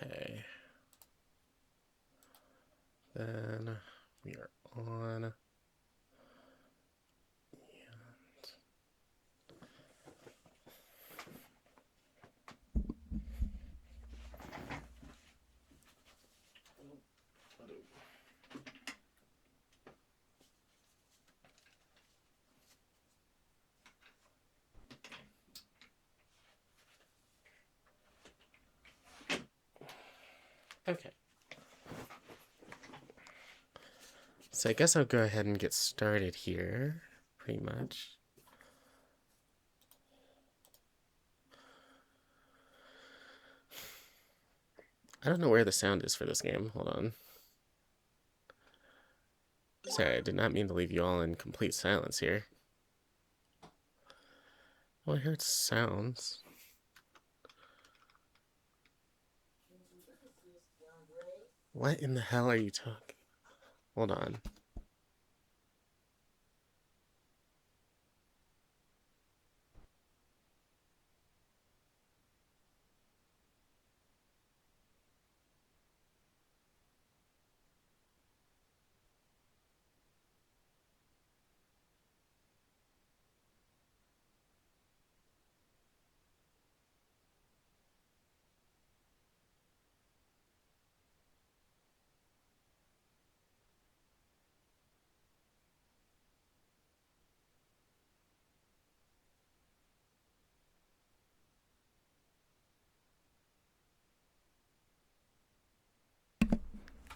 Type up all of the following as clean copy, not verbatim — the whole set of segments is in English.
Okay. Then we are on. Okay. So I guess I'll go ahead and get started here, pretty much. I don't know where the sound is for this game. Hold on. Sorry, I did not mean to leave you all in complete silence here. Oh, I heard sounds. What in the hell are you talking? Hold on.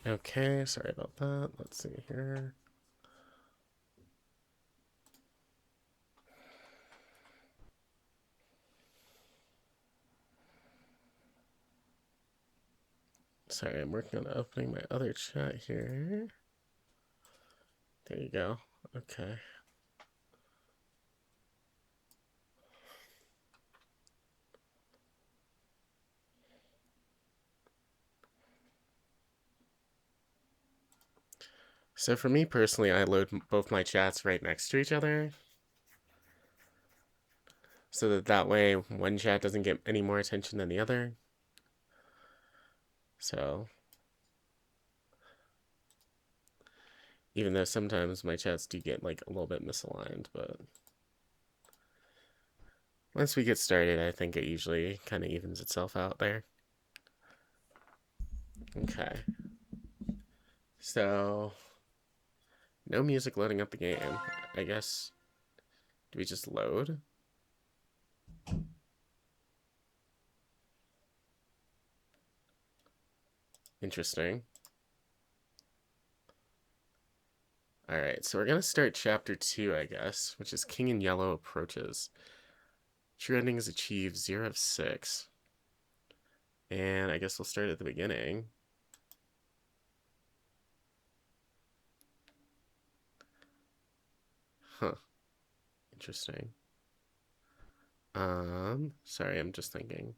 Okay, sorry about that. Let's see here. Sorry, I'm working on opening my other chat here. There you go. Okay. So for me personally, I load both my chats right next to each other. So that way one chat doesn't get any more attention than the other. So even though sometimes my chats do get like a little bit misaligned, but once we get started, I think it usually kind of evens itself out there. Okay. So no music loading up the game. I guess, do we just load? Interesting. Alright, so we're going to start chapter 2, I guess, which is King in Yellow Approaches. True ending is achieved 0 of 6. And I guess we'll start at the beginning. Huh. Interesting. Sorry, I'm just thinking.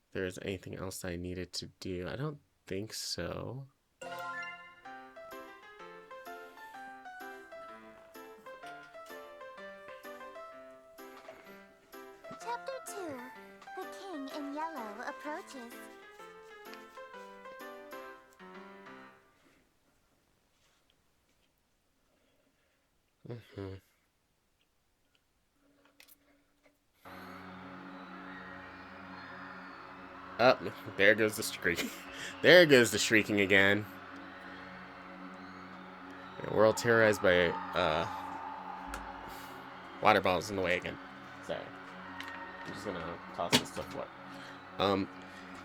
If there's anything else I needed to do. I don't think so. Chapter 2. The King in Yellow Approaches. Oh, there goes the streak. There goes the shrieking again. We're all terrorized by water bottles in the way again. Sorry. I'm just gonna toss this stuff away.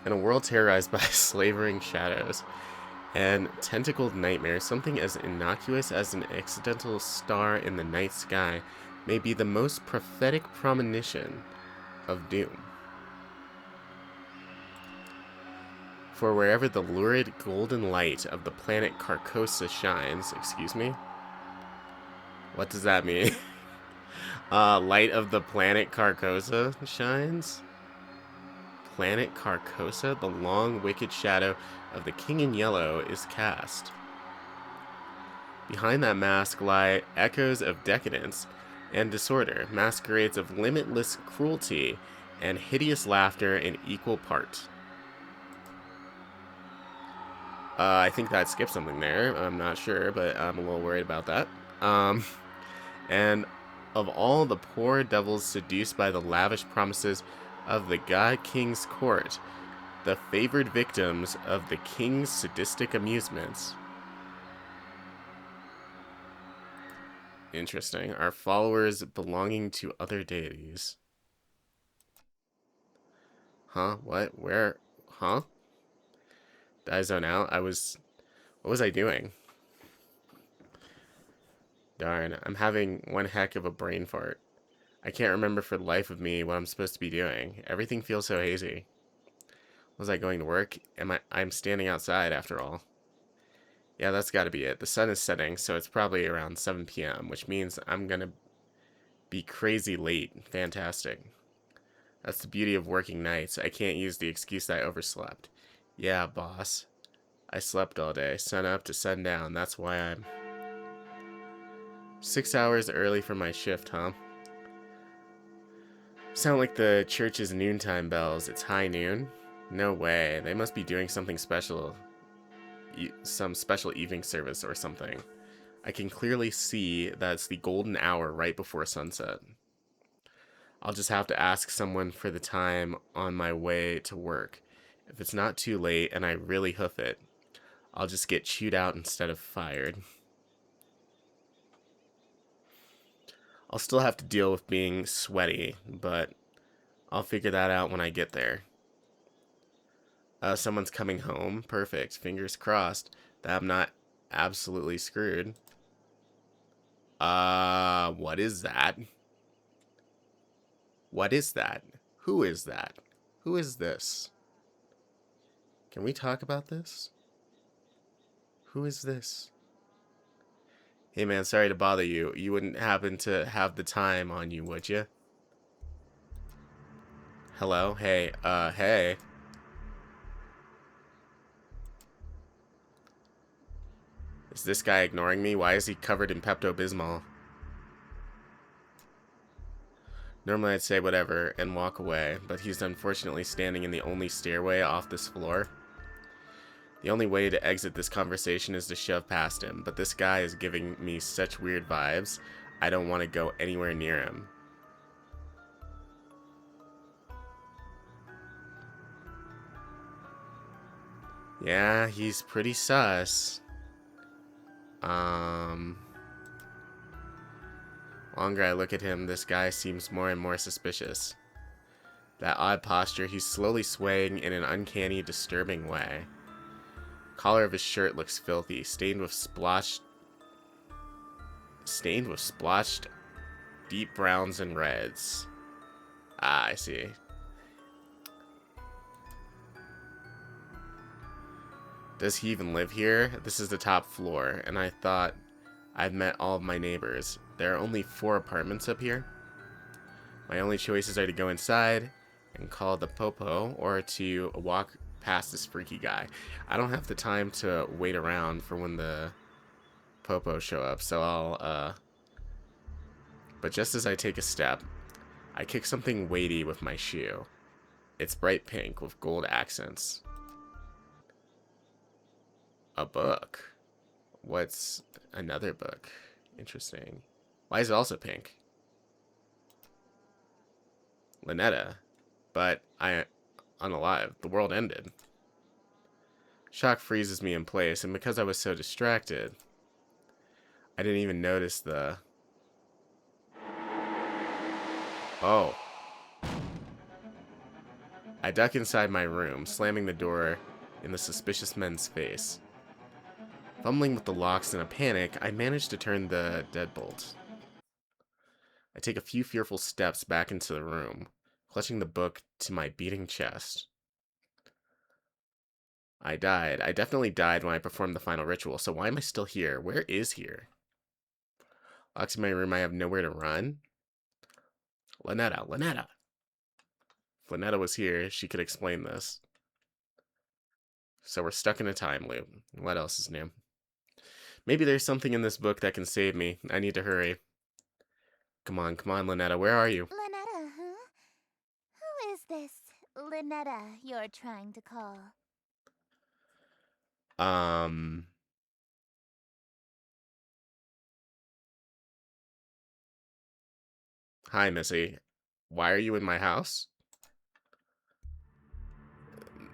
In a world terrorized by slavering shadows and tentacled nightmares, something as innocuous as an accidental star in the night sky may be the most prophetic premonition of doom. For wherever the lurid golden light of the planet Carcosa shines, excuse me? What does that mean? Light of the planet Carcosa shines? Planet Carcosa, the long wicked shadow of the King in Yellow, is cast. Behind that mask lie echoes of decadence and disorder, masquerades of limitless cruelty and hideous laughter in equal part. I think that skipped something there. I'm not sure, but I'm a little worried about that. Um, and of all the poor devils seduced by the lavish promises of the God King's court, the favored victims of the king's sadistic amusements. Interesting. Are followers belonging to other deities. Huh? What? Where? Huh? Did I zone out? What was I doing? Darn, I'm having one heck of a brain fart. I can't remember for the life of me what I'm supposed to be doing. Everything feels so hazy. Was I going to work? I'm standing outside after all. Yeah, that's gotta be it. The sun is setting, so it's probably around 7 p.m., which means I'm gonna be crazy late. Fantastic. That's the beauty of working nights. I can't use the excuse that I overslept. Yeah, boss. I slept all day, sun up to sundown. That's why I'm 6 hours early for my shift, huh? Sound like the church's noontime bells. It's high noon? No way. They must be doing something special. Some special evening service or something. I can clearly see that it's the golden hour right before sunset. I'll just have to ask someone for the time on my way to work. If it's not too late and I really hoof it, I'll just get chewed out instead of fired. I'll still have to deal with being sweaty, but I'll figure that out when I get there. Someone's coming home. Perfect. Fingers crossed that I'm not absolutely screwed. What is that? What is that? Who is that? Who is this? Can we talk about this? Who is this? Hey man, sorry to bother you. You wouldn't happen to have the time on you, would you? Hello? Hey, hey. Is this guy ignoring me? Why is he covered in Pepto-Bismol? Normally I'd say whatever and walk away, but he's unfortunately standing in the only stairway off this floor. The only way to exit this conversation is to shove past him, but this guy is giving me such weird vibes, I don't want to go anywhere near him. Yeah, he's pretty sus. Longer I look at him, this guy seems more and more suspicious. That odd posture, he's slowly swaying in an uncanny, disturbing way. Collar of his shirt looks filthy, stained with splotched deep browns and reds. Ah, I see. Does he even live here? This is the top floor, and I thought I've met all of my neighbors. There are only 4 apartments up here. My only choices are to go inside and call the popo, or to walk past this freaky guy. I don't have the time to wait around for when the popo show up, so I'll, But just as I take a step, I kick something weighty with my shoe. It's bright pink with gold accents. A book. What's another book? Interesting. Why is it also pink? Lynetta. But I... unalive. The world ended. Shock freezes me in place, and because I was so distracted, I didn't even notice the... Oh. I duck inside my room, slamming the door in the suspicious men's face. Fumbling with the locks in a panic, I manage to turn the deadbolt. I take a few fearful steps back into the room, clutching the book to my beating chest. I died. I definitely died when I performed the final ritual, so why am I still here? Where is here? Locked in my room, I have nowhere to run? Lynetta, Lynetta! If Lynetta was here, she could explain this. So we're stuck in a time loop. What else is new? Maybe there's something in this book that can save me. I need to hurry. Come on, Lynetta, where are you? Lynetta, huh? Who is this Lynetta you're trying to call? Um... Hi, Missy. Why are you in my house?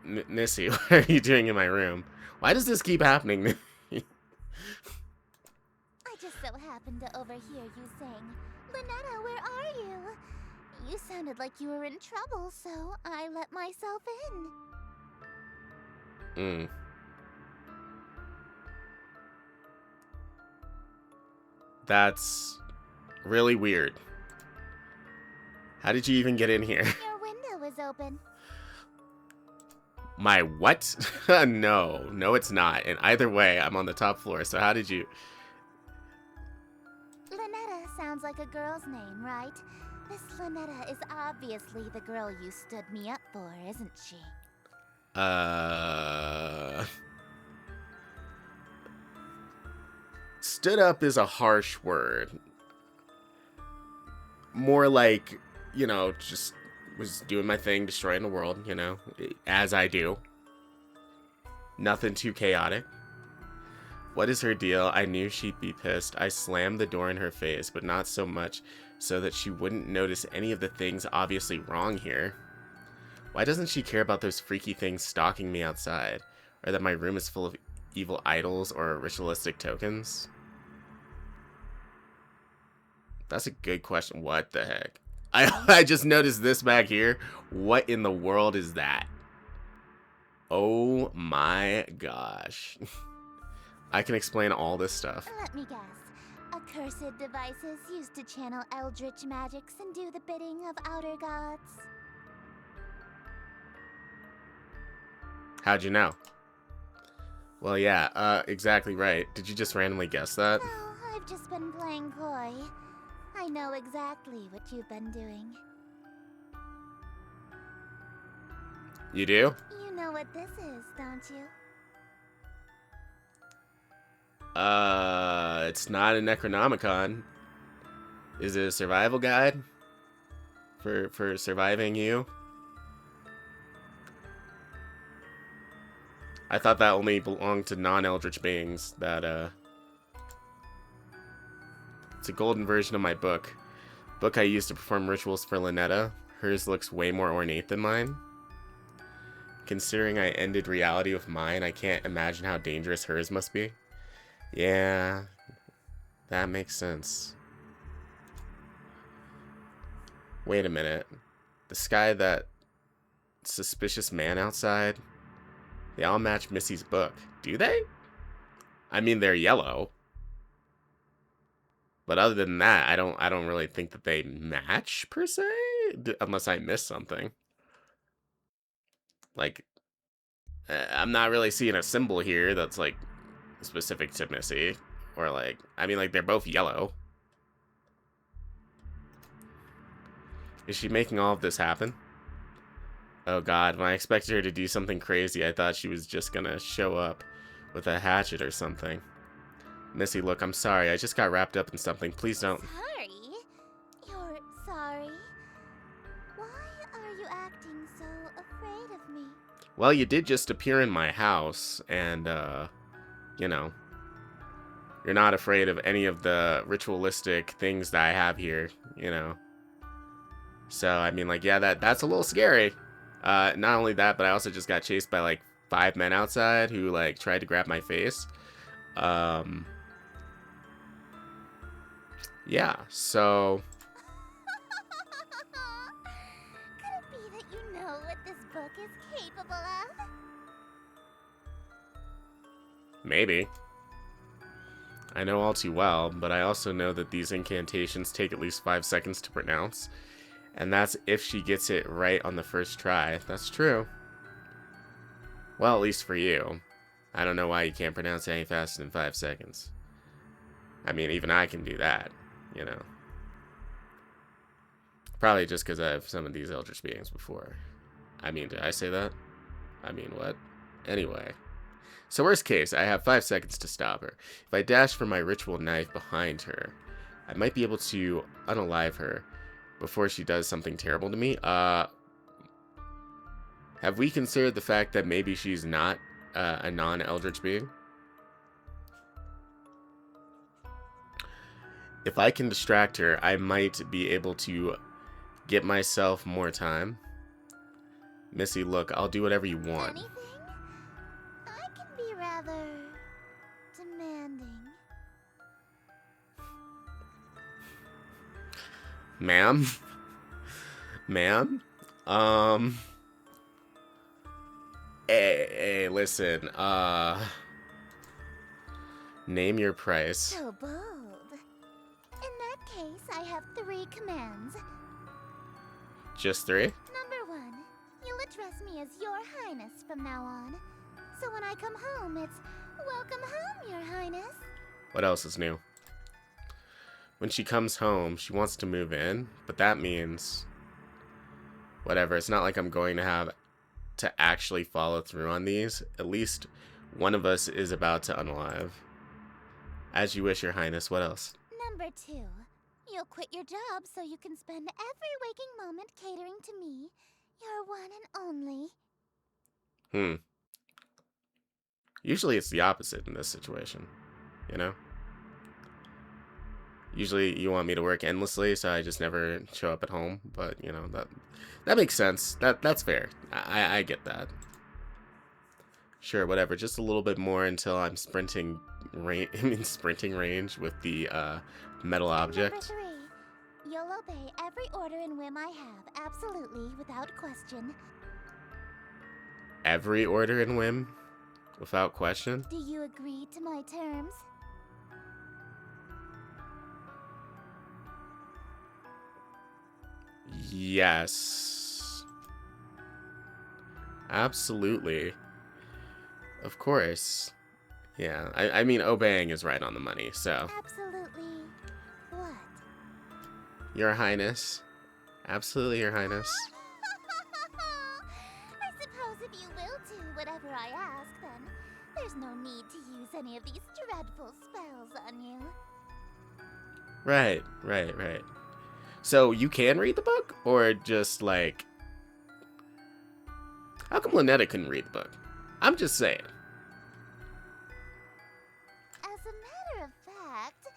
Missy, what are you doing in my room? Why does this keep happening to me? I just so happened to overhear you saying, Lynetta, where are you? You sounded like you were in trouble, so I let myself in. That's really weird. How did you even get in here? Your window was open. My what? No. No, it's not. And either way, I'm on the top floor, so how did you... Lynetta sounds like a girl's name, right? This Lynetta is obviously the girl you stood me up for, isn't she? Stood up is a harsh word. More like, you know, just was doing my thing, destroying the world, you know, as I do. Nothing too chaotic. What is her deal? I knew she'd be pissed. I slammed the door in her face, but not so much so that she wouldn't notice any of the things obviously wrong here. Why doesn't she care about those freaky things stalking me outside? Or that my room is full of evil idols or ritualistic tokens? That's a good question. What the heck? I just noticed this back here. What in the world is that? Oh my gosh. I can explain all this stuff. Let me guess. Accursed devices used to channel eldritch magics and do the bidding of outer gods. How'd you know? Well, yeah, exactly right. Did you just randomly guess that? No, I've just been playing coy. I know exactly what you've been doing. You do? You know what this is, don't you? It's not a Necronomicon. Is it a survival guide? For surviving you? I thought that only belonged to non-eldritch beings. That, It's a golden version of my book. Book I used to perform rituals for Lynetta. Hers looks way more ornate than mine. Considering I ended reality with mine, I can't imagine how dangerous hers must be. Yeah, that makes sense. Wait a minute. The sky, that suspicious man outside, they all match Missy's book. Do they? I mean, they're yellow. But other than that, I don't really think that they match per se, unless I missed something. Like, I'm not really seeing a symbol here that's like specific to Missy, or like, I mean, like they're both yellow. Is she making all of this happen? Oh god, when I expected her to do something crazy, I thought she was just gonna show up with a hatchet or something. Missy, look, I'm sorry. I just got wrapped up in something. Please don't. Sorry? You're sorry? Why are you acting so afraid of me? Well, you did just appear in my house, and, you know, you're not afraid of any of the ritualistic things that I have here, you know. So, I mean, like, yeah, that's a little scary. Not only that, but I also just got chased by, like, 5 men outside who, like, tried to grab my face. Yeah, so... Could it be that you know what this book is capable of? Maybe. I know all too well, but I also know that these incantations take at least 5 seconds to pronounce. And that's if she gets it right on the first try. That's true. Well, at least for you. I don't know why you can't pronounce it any faster than 5 seconds. I mean, even I can do that, you know. Probably just because I've summoned these eldritch beings before. I mean, did I say that? I mean, what? Anyway. So worst case, I have 5 seconds to stop her. If I dash for my ritual knife behind her, I might be able to unalive her before she does something terrible to me. Have we considered the fact that maybe she's not a non-eldritch being. If I can distract her, I might be able to get myself more time. Missy, look, I'll do whatever you want. Anything? I can be rather demanding. Ma'am? Ma'am? Hey, listen, name your price. So bold. In that case, I have 3 commands. Just 3? Number 1, you'll address me as Your Highness from now on. So when I come home, it's welcome home, Your Highness. What else is new? When she comes home, she wants to move in, but that means whatever. It's not like I'm going to have to actually follow through on these. At least one of us is about to unalive. As you wish, Your Highness. What else? Number 2, you'll quit your job so you can spend every waking moment catering to me, your one and only. Usually it's the opposite in this situation, you know? Usually you want me to work endlessly, so I just never show up at home. But, you know, that makes sense. That's fair. I get that. Sure, whatever. Just a little bit more until I'm sprinting range with the metal object. Number 3, you'll obey every order and whim I have, absolutely, without question. Every order and whim? Without question? Do you agree to my terms? Yes. Absolutely. Of course. Yeah, I mean, obeying is right on the money, so. Absolutely. What? Your Highness. Absolutely, Your Highness. I suppose if you will do whatever I ask, then there's no need to use any of these dreadful spells on you. Right. So, you can read the book? Or just, like... How come Lynetta couldn't read the book? I'm just saying. As a matter of fact,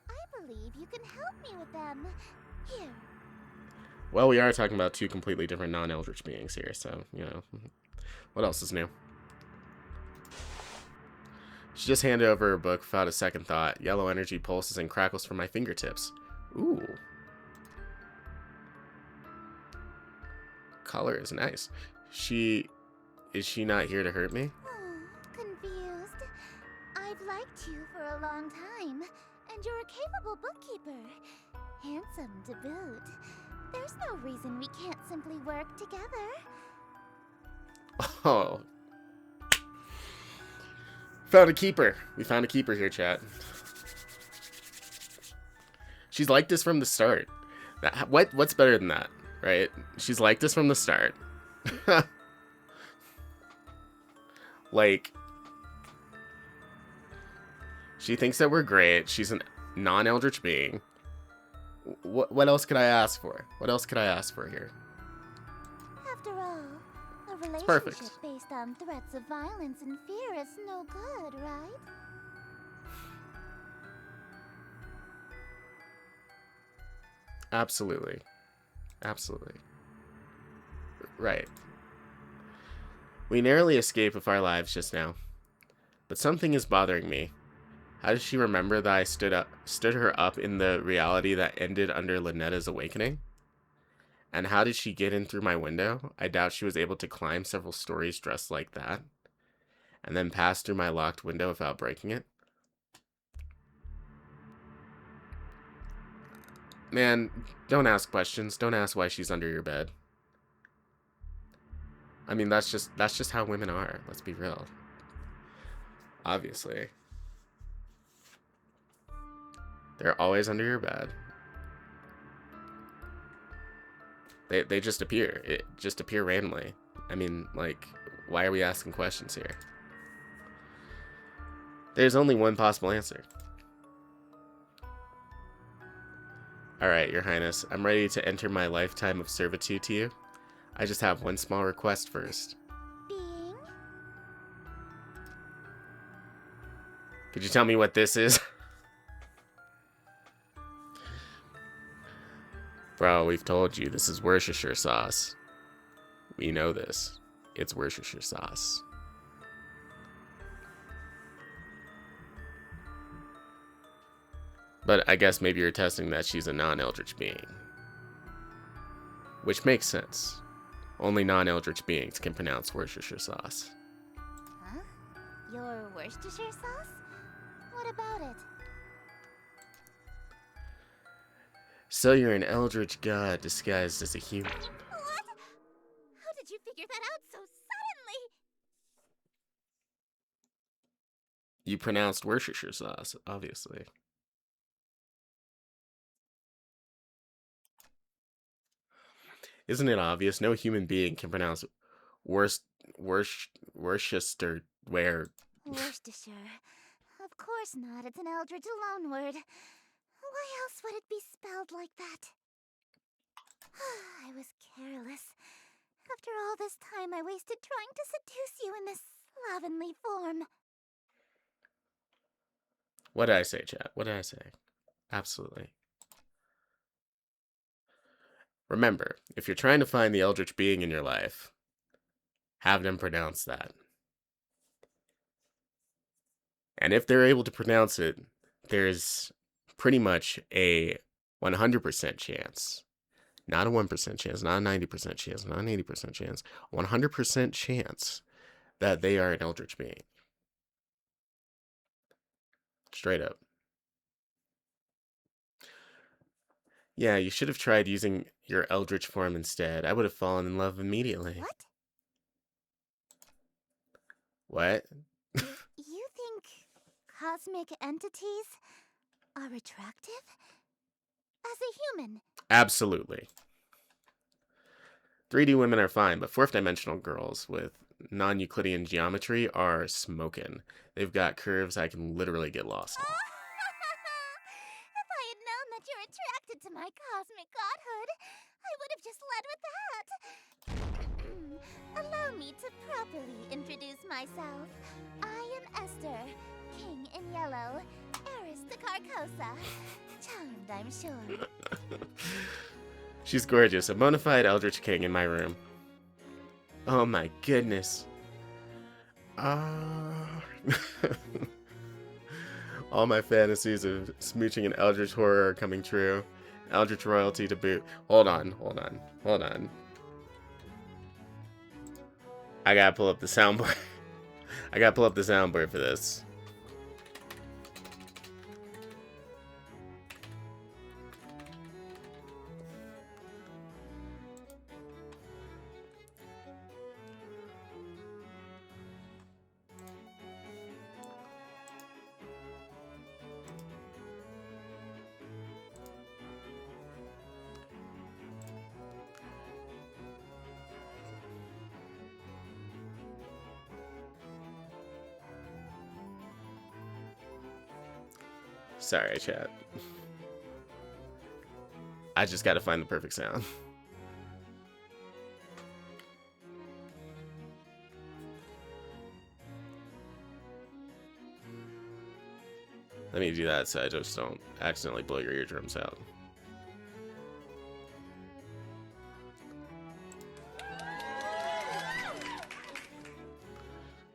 I believe you can help me with them. Here. Well, we are talking about 2 completely different non-eldritch beings here, so, you know. What else is new? She just handed over her book without a second thought. Yellow energy pulses and crackles from my fingertips. Ooh. Color is nice. Is she not here to hurt me? Confused. I've liked you for a long time, and you're a capable bookkeeper. Handsome to boot. There's no reason we can't simply work together. Oh. Found a keeper. We found a keeper here, chat. She's like this from the start. What's better than that, right? She's like this from the start. Like, she thinks that we're great. She's a non-eldritch being. What else could I ask for? What else could I ask for here? After all, a relationship perfect. based on threats of violence and fear is no good, right? Absolutely. Absolutely. Right. We narrowly escaped with our lives just now. But something is bothering me. How does she remember that I stood her up in the reality that ended under Lynetta's awakening? And how did she get in through my window? I doubt she was able to climb several stories dressed like that. And then pass through my locked window without breaking it. Man, don't ask questions. Don't ask why she's under your bed. I mean, that's just how women are. Let's be real. Obviously. They're always under your bed. They just appear. It just appear randomly. I mean, like, why are we asking questions here? There's only one possible answer. Alright, Your Highness. I'm ready to enter my lifetime of servitude to you. I just have one small request first. Being? Could you tell me what this is? Bro, we've told you this is Worcestershire sauce. We know this. It's Worcestershire sauce. But I guess maybe you're testing that she's a non-eldritch being. Which makes sense. Only non-eldritch beings can pronounce Worcestershire sauce. Huh? Your Worcestershire sauce? What about it? So you're an eldritch god disguised as a human. What? How did you figure that out so suddenly? You pronounced Worcestershire sauce, obviously. Isn't it obvious? No human being can pronounce Worcestershire. Worcestershire. Of course not. It's an Eldritch loanword. Why else would it be spelled like that? I was careless. After all this time I wasted trying to seduce you in this slovenly form. What did I say, chat? What did I say? Absolutely. Remember, if you're trying to find the eldritch being in your life, have them pronounce that. And if they're able to pronounce it, there's pretty much a 100% chance, not a 1% chance, not a 90% chance, not an 80% chance, 100% chance that they are an eldritch being. Straight up. Yeah, you should have tried using your eldritch form instead. I would have fallen in love immediately. What? What? You think cosmic entities are attractive? As a human? Absolutely. 3D women are fine, but 4th dimensional girls with non-Euclidean geometry are smoking. They've got curves I can literally get lost in. If I had known that you're attracted to my cosmic godhood, I would have just led with that. Allow me to properly introduce myself. I am Esther, King in Yellow, heiress to Carcosa. Charmed, I'm sure. She's gorgeous, a bona fide eldritch king in my room. Oh my goodness. All my fantasies of smooching and eldritch horror are coming true. Eldritch royalty to boot. Hold on. I gotta pull up the soundboard. I gotta pull up the soundboard for this. Sorry, chat. I just gotta find the perfect sound. Let me do that so I just don't accidentally blow your eardrums out.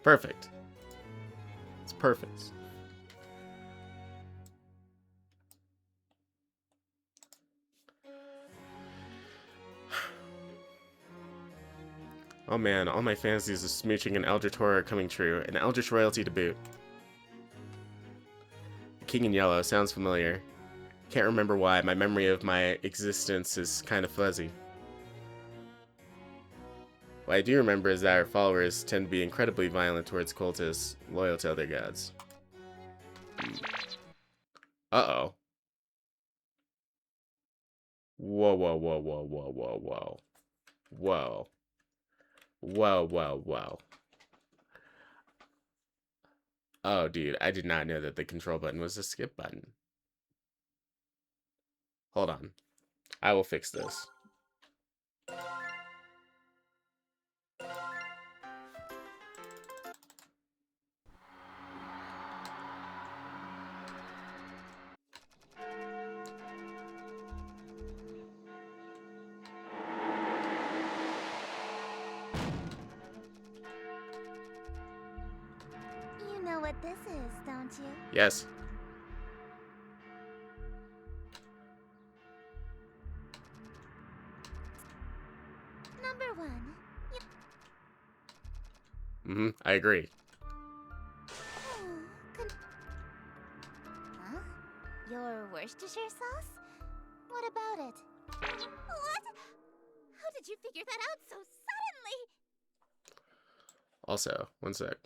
Perfect. It's perfect. Oh man, all my fantasies of smooching and eldritch horror are coming true, and eldritch royalty to boot. King in Yellow sounds familiar. Can't remember why. My memory of my existence is kind of fuzzy. What I do remember is that our followers tend to be incredibly violent towards cultists, loyal to other gods. Uh-oh. Whoa, whoa, whoa, whoa, whoa, whoa, whoa. Whoa. Whoa, whoa, whoa. Oh, dude, I did not know that the control button was a skip button. Hold on. I will fix this. what this is, don't you? Yes. Number 1. I agree. Huh? Your Worcestershire sauce? What about it? What? How did you figure that out so suddenly? Also, one sec.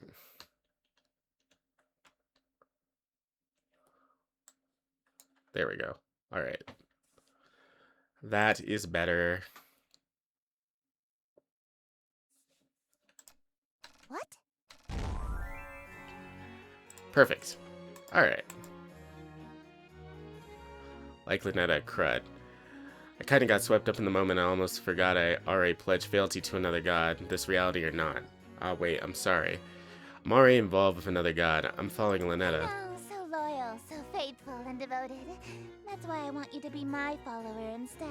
There we go. All right. That is better. What? Perfect. All right. Like Lynetta, crud. I kind of got swept up in the moment. I almost forgot I already pledged fealty to another god, this reality or not. Ah, wait, I'm sorry. I'm already involved with another god. I'm following Lynetta. Oh, so loyal, so faithful and devoted. That's why I want you to be my follower instead.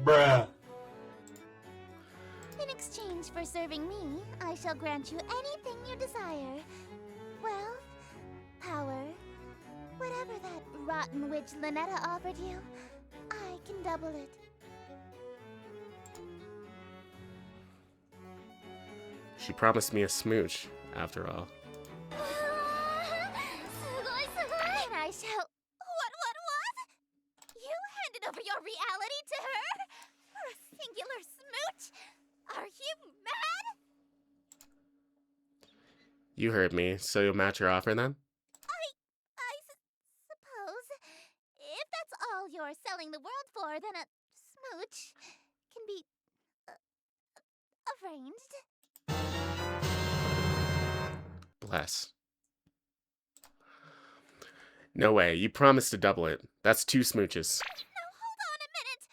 Bruh. In exchange for serving me, I shall grant you anything you desire. Wealth, power, whatever that rotten witch Lynetta offered you, I can double it. She promised me a smooch, after all. And I shall... What? You handed over your reality to her? For a singular smooch? Are you mad? You heard me, so you'll match your offer then? I suppose. If that's all you're selling the world for, then a smooch can be... arranged. Bless. No way, you promised to double it. That's 2 smooches. Now hold on a minute.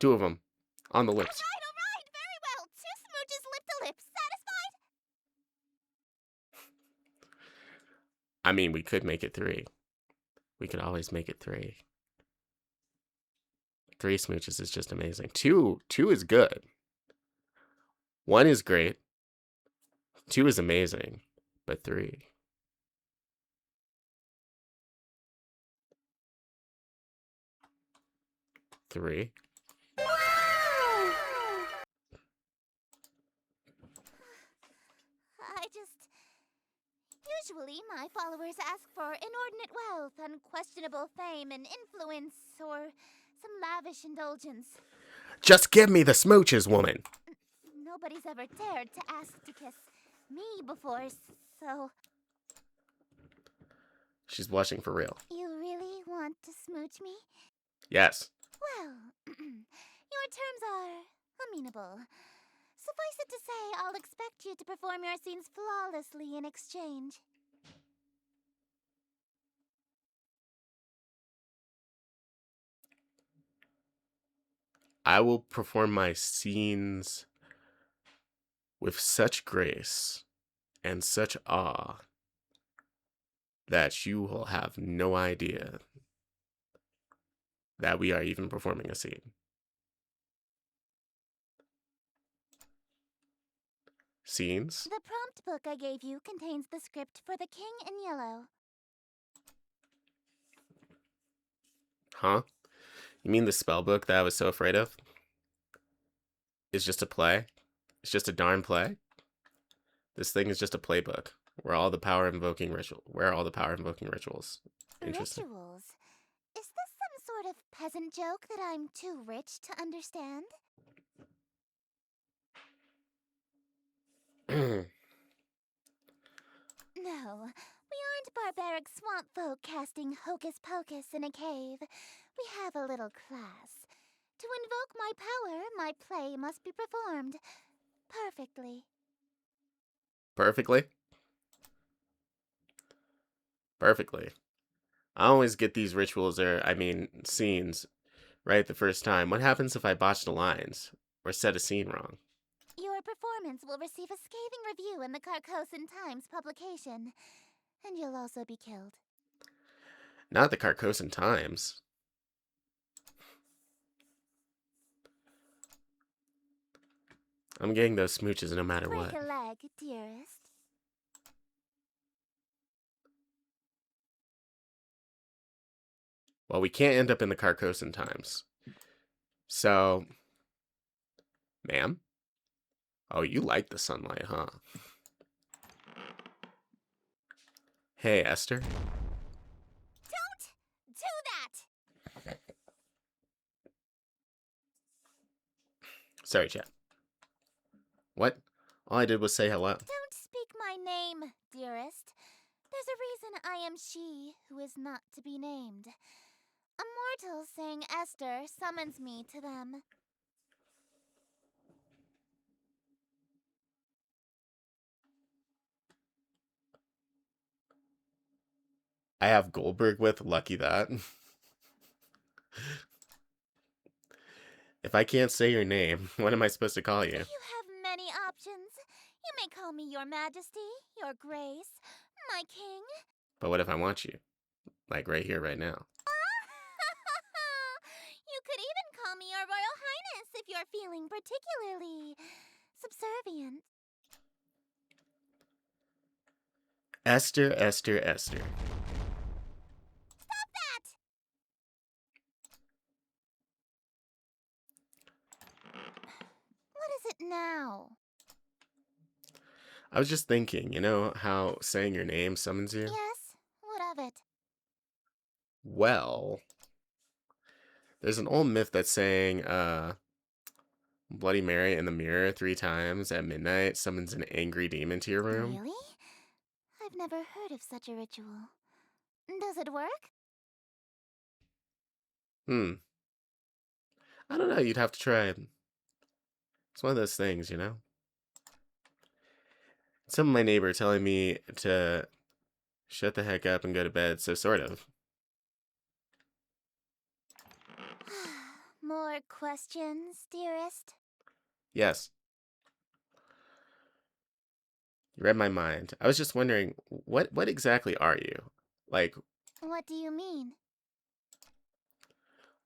2 of them. On the lips. All right, very well. 2 smooches lip to lip. Satisfied? I mean, we could make it 3. We could always make it 3. 3 smooches is just amazing. 2 is good. 1 is great. 2 is amazing. But 3. Three. Usually, my followers ask for inordinate wealth, unquestionable fame and influence, or some lavish indulgence. Just give me the smooches, woman. Nobody's ever dared to ask to kiss me before, so... She's blushing for real. You really want to smooch me? Yes. Well, your terms are amenable. Suffice it to say, I'll expect you to perform your scenes flawlessly in exchange. I will perform my scenes with such grace and such awe that you will have no idea that we are even performing a scene. Scenes? The prompt book I gave you contains the script for The King in Yellow. Huh? You mean the spell book that I was so afraid of? Is just a play? It's just a darn play? This thing is just a playbook. Where all the power invoking rituals. Interesting. Rituals? Is this some sort of peasant joke that I'm too rich to understand? No, we aren't barbaric swamp folk casting hocus pocus in a cave. We have a little class. To invoke my power, my play must be performed perfectly. Perfectly? Perfectly. I always get these rituals, scenes, right the first time. What happens if I botch the lines? Or set a scene wrong? Your performance will receive a scathing review in the Carcosan Times publication. And you'll also be killed. Not the Carcosan Times. I'm getting those smooches no matter Break what. a leg, dearest. Well, we can't end up in the Carcosan times. So, ma'am? Oh, you like the sunlight, huh? Hey, Esther. Don't do that! Sorry, chat. What? All I did was say hello. Don't speak my name, dearest. There's a reason I am she who is not to be named. A mortal saying Esther summons me to them. I have Goldberg with, lucky that. If I can't say your name, what am I supposed to call you? You have many options. You may call me your majesty, your grace, my king. But what if I want you? Like right here, right now. You could even call me your royal highness if you're feeling particularly subservient. Esther, Esther, Esther. Stop that! What is it now? I was just thinking, you know how saying your name summons you? Yes? What of it? Well, there's an old myth that's saying, Bloody Mary in the mirror 3 times at midnight summons an angry demon to your room. Really? I've never heard of such a ritual. Does it work? I don't know, you'd have to try it. It's one of those things, you know? Some of my neighbor telling me to shut the heck up and go to bed, so sort of. More questions, dearest? Yes. You read my mind. I was just wondering, what exactly are you? Like, What do you mean?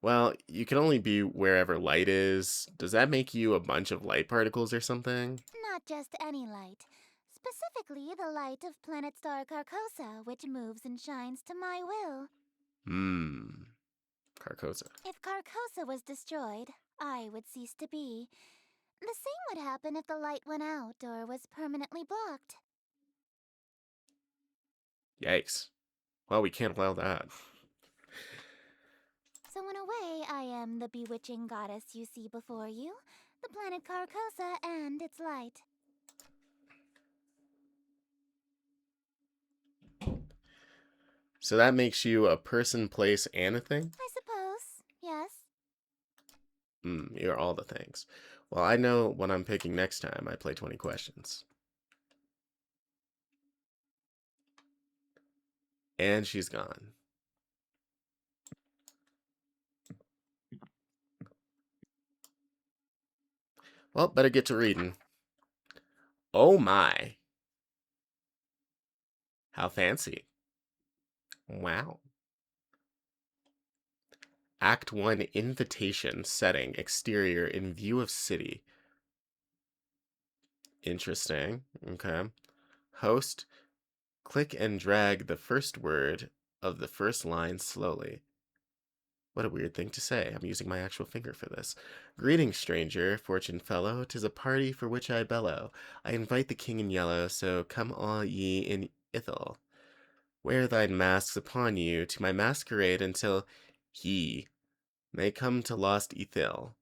well, you can only be wherever light is. Does that make you a bunch of light particles or something? Not just any light. Specifically, the light of planet star Carcosa, which moves and shines to my will. Carcosa. If Carcosa was destroyed, I would cease to be. The same would happen if the light went out or was permanently blocked. Yikes. Well, we can't allow that. So in a way, I am the bewitching goddess you see before you, the planet Carcosa and its light. So that makes you a person, place, and a thing? I suppose, yes. You're all the things. Well, I know what I'm picking next time I play 20 questions. And she's gone. Well, better get to reading. Oh my. How fancy. Wow. Act 1 Invitation Setting Exterior in view of city. Interesting. Okay. Host. Click and drag the first word of the first line slowly. What a weird thing to say. I'm using my actual finger for this. Greetings, stranger, fortune fellow. 'Tis a party for which I bellow. I invite the king in yellow, so come all ye in Ithil. Wear thine masks upon you to my masquerade until he may come to lost Ithil.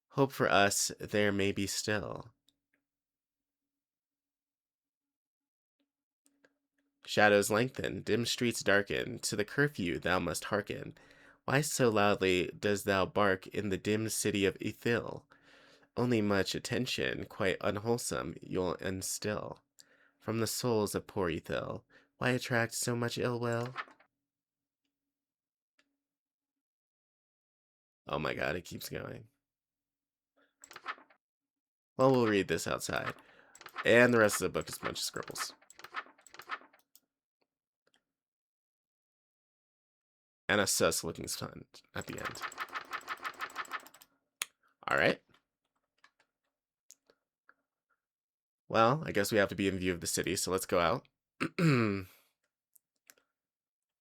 Hope for us there may be still. Shadows lengthen, dim streets darken, to the curfew thou must hearken. Why so loudly dost thou bark in the dim city of Ithil? Only much attention, quite unwholesome, you'll instill. From the souls of poor Ithil, why attract so much ill will? Oh my god, it keeps going. Well, we'll read this outside. And the rest of the book is a bunch of scribbles. And a sus looking sun at the end. Alright. Well, I guess we have to be in view of the city, so let's go out.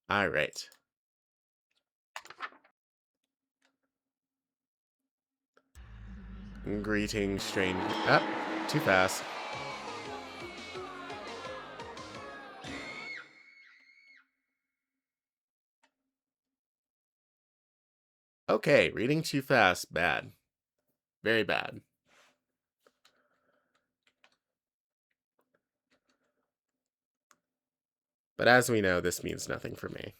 All right. Greetings, strange. Up, too fast. Okay, reading too fast. Bad. Very bad. But as we know, this means nothing for me.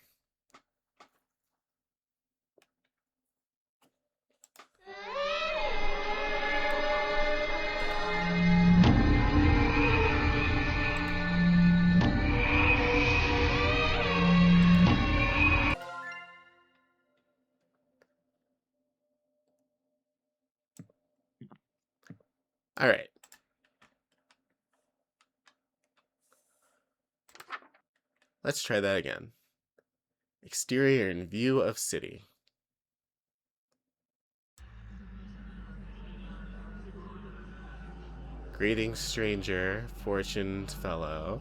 All right. Let's try that again. Exterior and view of city. Greetings, stranger, fortuned fellow.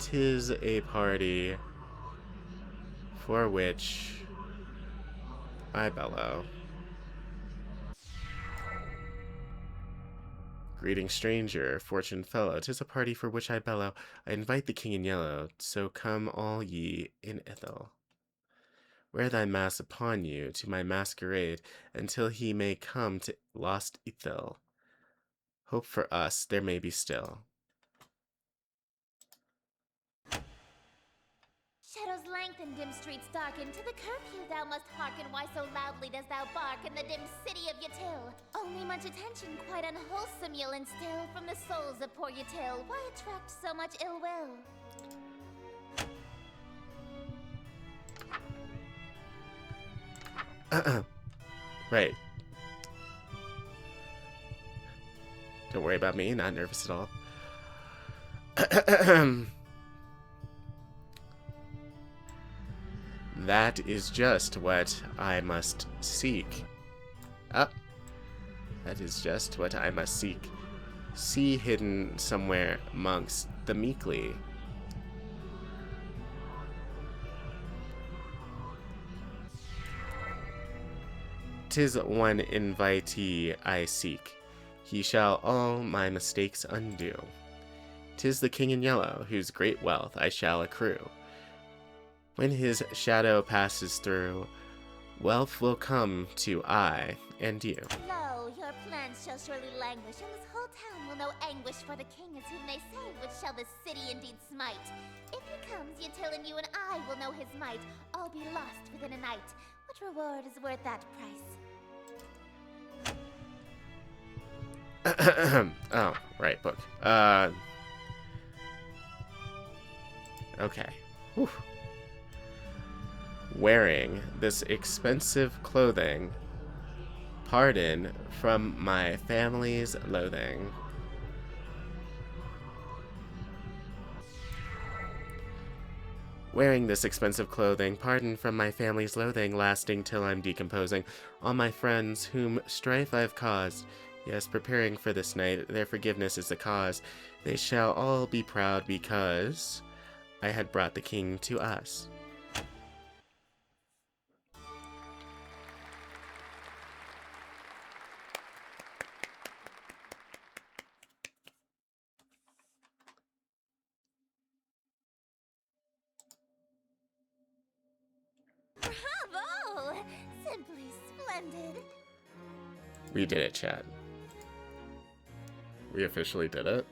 'Tis a party for which I bellow. Greetings, stranger, fortuned fellow. 'Tis a party for which I bellow. I invite the king in yellow, so come all ye in Ithel. Wear thy mask upon you to my masquerade, until he may come to lost Ithel. Hope for us there may be still. Shadows lengthen, dim streets darken. To the curfew thou must hearken. Why so loudly dost thou bark in the dim city of Yatil? Only much attention, quite unwholesome, you'll instill from the souls of poor Yatil. Why attract so much ill will? Right. Don't worry about me, not nervous at all. That is just what I must seek. That is just what I must seek. See hidden somewhere amongst the meekly. 'Tis one invitee I seek. He shall all my mistakes undo. 'Tis the king in yellow, whose great wealth I shall accrue. When his shadow passes through, wealth will come to I and you. Lo, your plans shall surely languish, and this whole town will know anguish, for the king is whom they say, which shall this city indeed smite. If he comes, Yatil and you and I will know his might, all be lost within a night. What reward is worth that price? Oh, right, book. Okay. Whew. Wearing this expensive clothing, pardon from my family's loathing. Wearing this expensive clothing, pardon from my family's loathing, lasting till I'm decomposing. All my friends whom strife I've caused, yes, preparing for this night, their forgiveness is the cause. They shall all be proud because I had brought the king to us. Bravo! Simply splendid. We did it, Chad. We officially did it.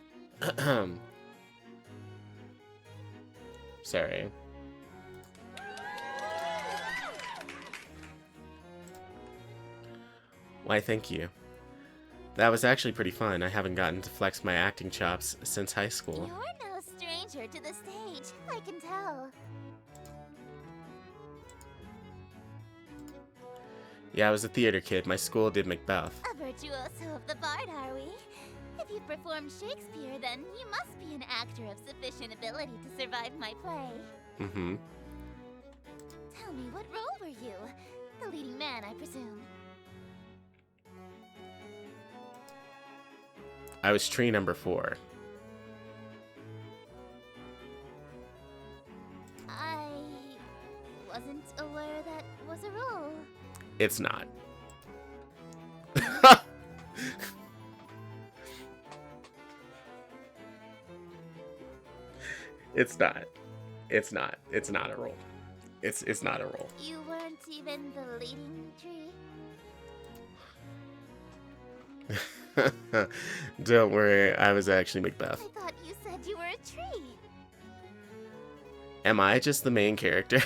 Sorry. Why, thank you. That was actually pretty fun. I haven't gotten to flex my acting chops since high school. You're no stranger to the stage, I can tell. Yeah, I was a theater kid. My school did Macbeth. A virtuoso of the bard, are we? If you've performed Shakespeare, then you must be an actor of sufficient ability to survive my play. Mm-hmm. Tell me, what role were you? The leading man, I presume. I was tree number 4. I wasn't aware that was a rule. It's not. It's not. It's not. It's not a role. It's not a role. You weren't even the leading tree? Don't worry, I was actually Macbeth. I thought you said you were a tree. Am I just the main character?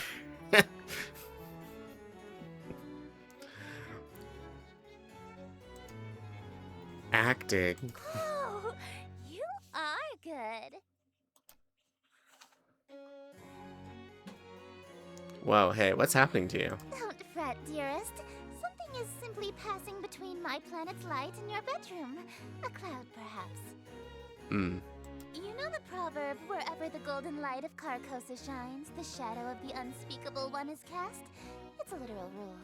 Acting. Oh, you are good. Whoa, hey, what's happening to you? Don't fret, dearest. Something is simply passing between my planet's light and your bedroom. A cloud, perhaps. Hmm. You know the proverb, wherever the golden light of Carcosa shines, the shadow of the unspeakable one is cast? It's a literal rule.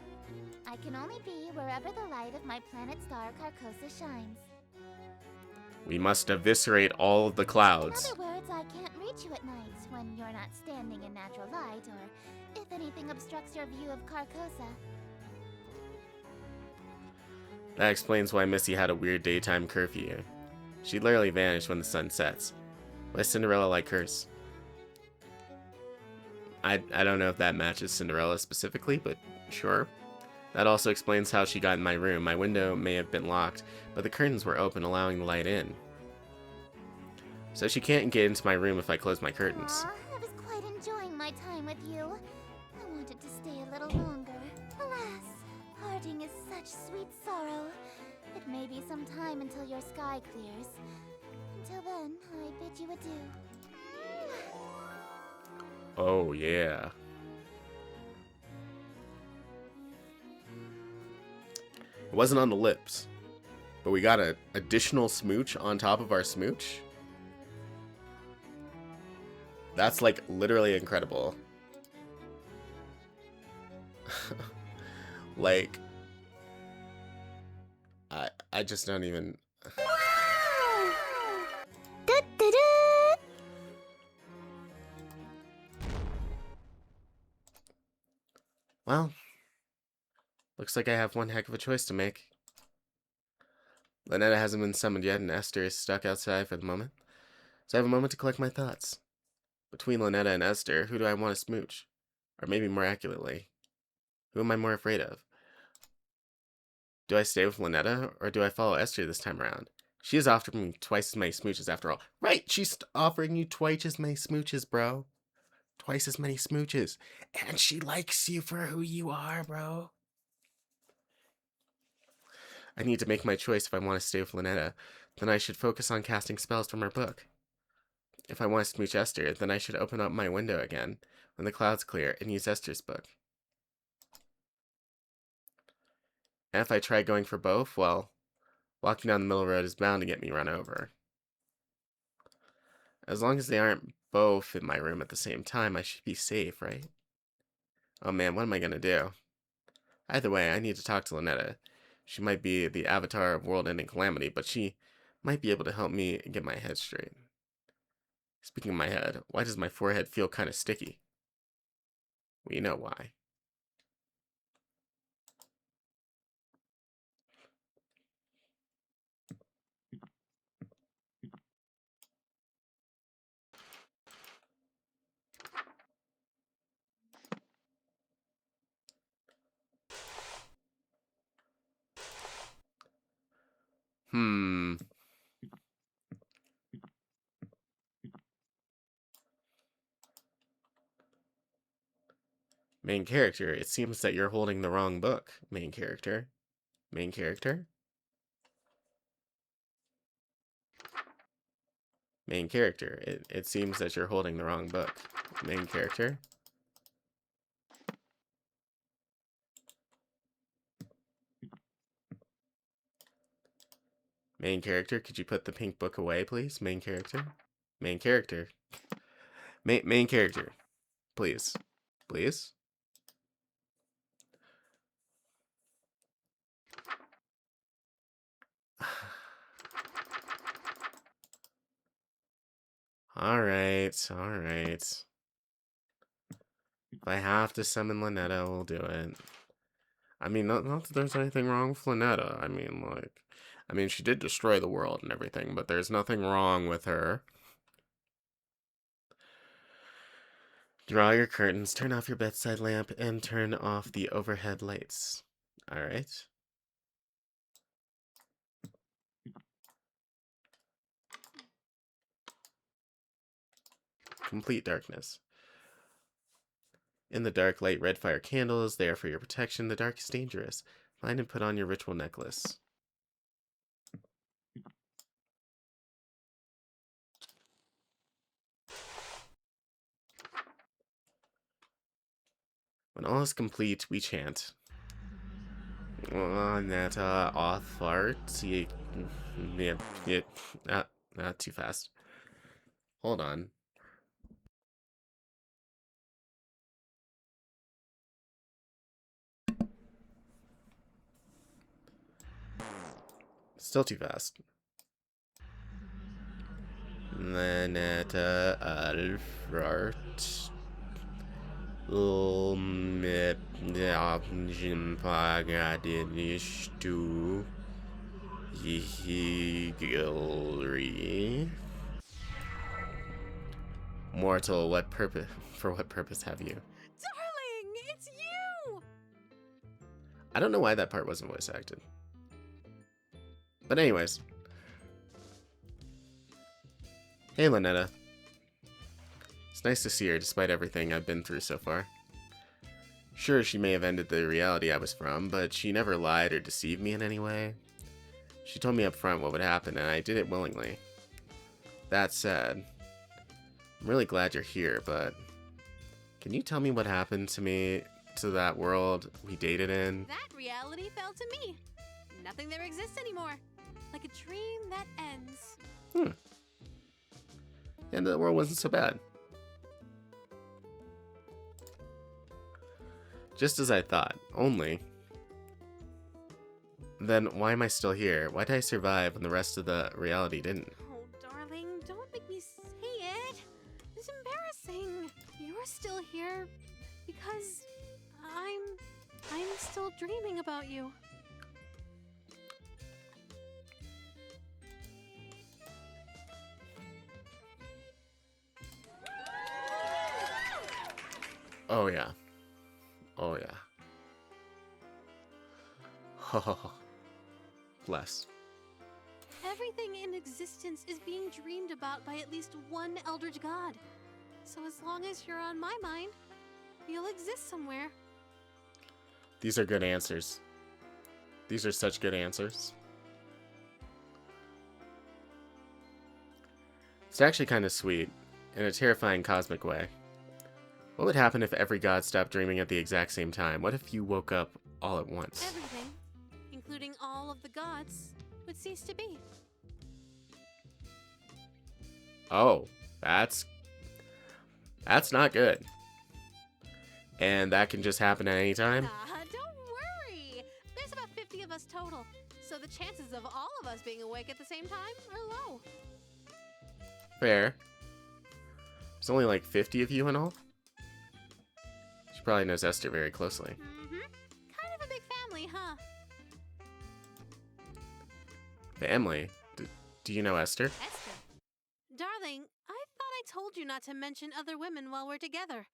I can only be wherever the light of my planet star Carcosa shines. We must eviscerate all of the clouds. In other words, I can't reach you at night when you're not standing in natural light, or if anything obstructs your view of Carcosa. That explains why Missy had a weird daytime curfew. She'd literally vanish when the sun sets. Why Cinderella like hers? I don't know if that matches Cinderella specifically, but sure. That also explains how she got in my room. My window may have been locked, but the curtains were open, allowing the light in. So she can't get into my room if I close my curtains. Aw, I was quite enjoying my time with you. I wanted to stay a little longer. Alas, parting is such sweet sorrow. It may be some time until your sky clears. Until then, I bid you adieu. Oh, yeah. It wasn't on the lips, but we got an additional smooch on top of our smooch. That's like literally incredible. Like, I just don't even. Well, looks like I have one heck of a choice to make. Lynetta hasn't been summoned yet, and Esther is stuck outside for the moment. So I have a moment to collect my thoughts. Between Lynetta and Esther, who do I want to smooch? Or maybe more accurately, who am I more afraid of? Do I stay with Lynetta, or do I follow Esther this time around? She has offered me twice as many smooches after all. Right, she's offering you twice as many smooches, bro. Twice as many smooches. And she likes you for who you are, bro. I need to make my choice if I want to stay with Lynetta. Then I should focus on casting spells from her book. If I want to smooch Esther, then I should open up my window again when the clouds clear and use Esther's book. And if I try going for both, well, walking down the middle road is bound to get me run over. As long as they aren't both in my room at the same time, I should be safe, right? Oh man, what am I gonna do? Either way, I need to talk to Lynetta. She might be the avatar of world-ending calamity, but she might be able to help me get my head straight. Speaking of my head, why does my forehead feel kind of sticky? Well, you know why. Main character, it seems that you're holding the wrong book. Main character. Main character. Main character, it seems that you're holding the wrong book. Main character. Main character, could you put the pink book away, please? Main character. Main character. Main character. Please. Please. Alright, alright. If I have to summon Lynetta, we'll do it. I mean, not that there's anything wrong with Lynetta. I mean, she did destroy the world and everything, but there's nothing wrong with her. Draw your curtains, turn off your bedside lamp, and turn off the overhead lights. Alright. Complete darkness. In the dark, light red fire candles. They are for your protection. The dark is dangerous. Find and put on your ritual necklace. When all is complete, we chant. Nata, Authart. Not too fast. Hold on. Still too fast. Nata, Alfart. Mortal, what purpose? For what purpose have you? Darling, it's you! I don't know why that part wasn't voice acted. But anyways. Hey, Lynetta. It's nice to see her despite everything I've been through so far. Sure, she may have ended the reality I was from, but she never lied or deceived me in any way. She told me up front what would happen, and I did it willingly. That said, I'm really glad you're here, but can you tell me what happened to me, to that world we dated in? That reality fell to me. Nothing there exists anymore. Like a dream that ends. And the world wasn't so bad. Just as I thought, only. Then why am I still here? Why did I survive when the rest of the reality didn't? Oh, darling, don't make me say it. It's embarrassing. You're still here because I'm still dreaming about you. Oh yeah. Oh yeah. Ho ho ho. Bless. Everything in existence is being dreamed about by at least one eldritch god. So as long as you're on my mind, you'll exist somewhere. These are good answers. These are such good answers. It's actually kind of sweet, in a terrifying cosmic way. What would happen if every god stopped dreaming at the exact same time? What if you woke up all at once? Everything, including all of the gods, would cease to be. Oh, that's not good. And that can just happen at any time? Don't worry. There's about 50 of us total, so the chances of all of us being awake at the same time are low. Fair. There's only like 50 of you in all? She probably knows Esther very closely. Kind of a big family, huh? Family? Do you know Esther? Esther. Darling, I thought I told you not to mention other women while we're together.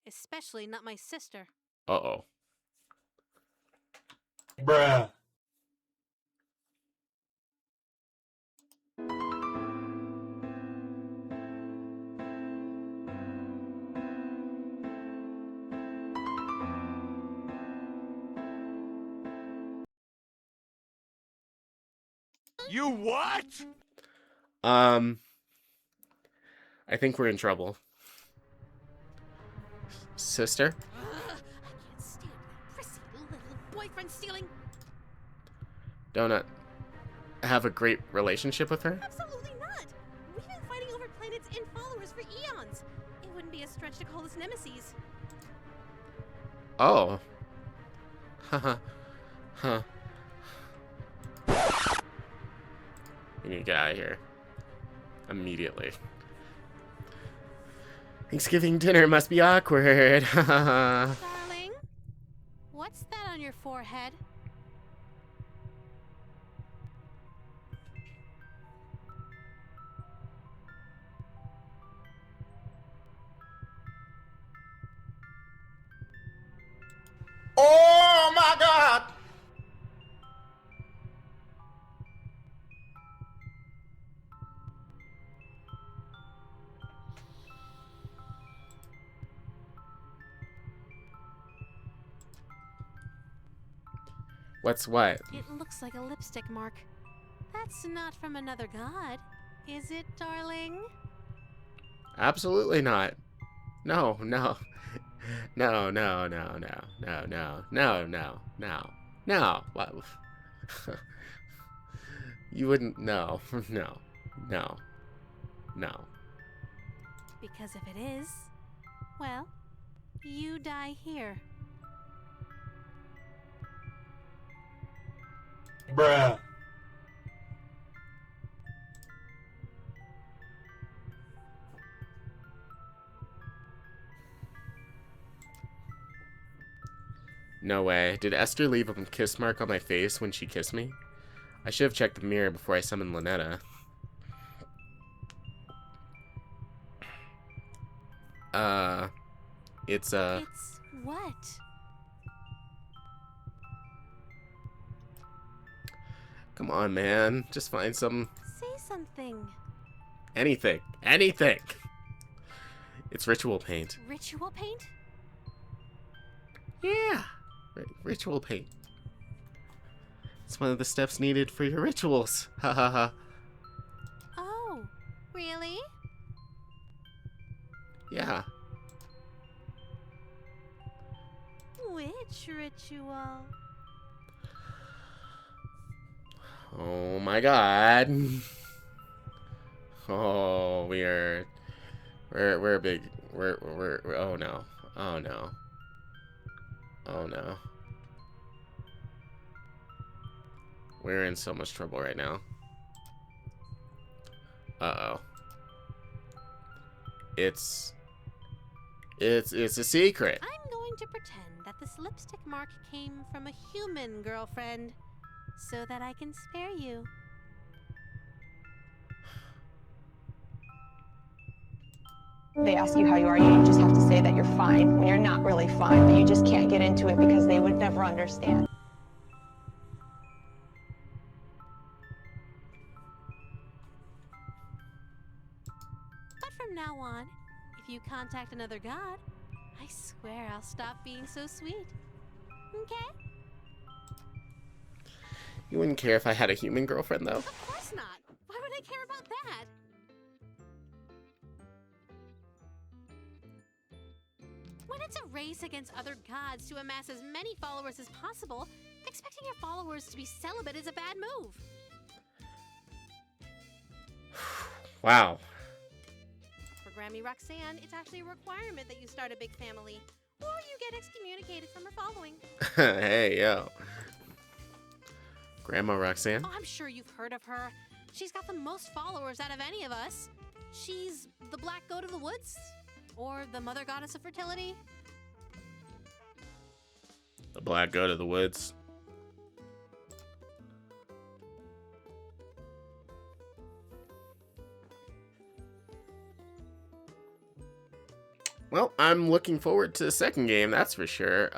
Especially not my sister. Uh-oh. Bruh. You what? I think we're in trouble. Sister? I can't stand your prissy little boyfriend stealing. Don't have a great relationship with her? Absolutely not. We've been fighting over planets and followers for eons. It wouldn't be a stretch to call us nemesis. Oh. Haha. Huh. We need to get out of here. Immediately. Thanksgiving dinner must be awkward. Darling, what's that on your forehead? Oh my God! What's what? It looks like a lipstick mark. That's not from another god, is it, darling? Absolutely not. No, no. No, no, no, no, no, no, no, no, no, no. What? You wouldn't. No, no, no, no. Because if it is, well, you die here. Bruh. No way. Did Esther leave a kiss mark on my face when she kissed me? I should have checked the mirror before I summoned Lynetta. It's It's what? Come on, man. Just find some... Say something. Anything. Anything! It's ritual paint. Ritual paint? Yeah! Ritual paint. It's one of the steps needed for your rituals. Ha ha ha. Oh, really? Yeah. Which ritual? Oh my god. Oh, we're big. We're oh no. Oh no. Oh no. We're in so much trouble right now. Uh-oh. It's a secret. I'm going to pretend that this lipstick mark came from a human girlfriend, so that I can spare you. They ask you how you are, you just have to say that you're fine when you're not really fine, but you just can't get into it because they would never understand. But from now on, if you contact another god, I swear I'll stop being so sweet. Okay? You wouldn't care if I had a human girlfriend, though? Of course not. Why would I care about that? When it's a race against other gods to amass as many followers as possible, expecting your followers to be celibate is a bad move. Wow. For Grammy Roxanne, it's actually a requirement that you start a big family, or you get excommunicated from her following. Hey, yo. Grandma Roxanne? Oh, I'm sure you've heard of her. She's got the most followers out of any of us. She's the black goat of the woods, or the mother goddess of fertility. The black goat of the woods. Well, I'm looking forward to the second game, that's for sure.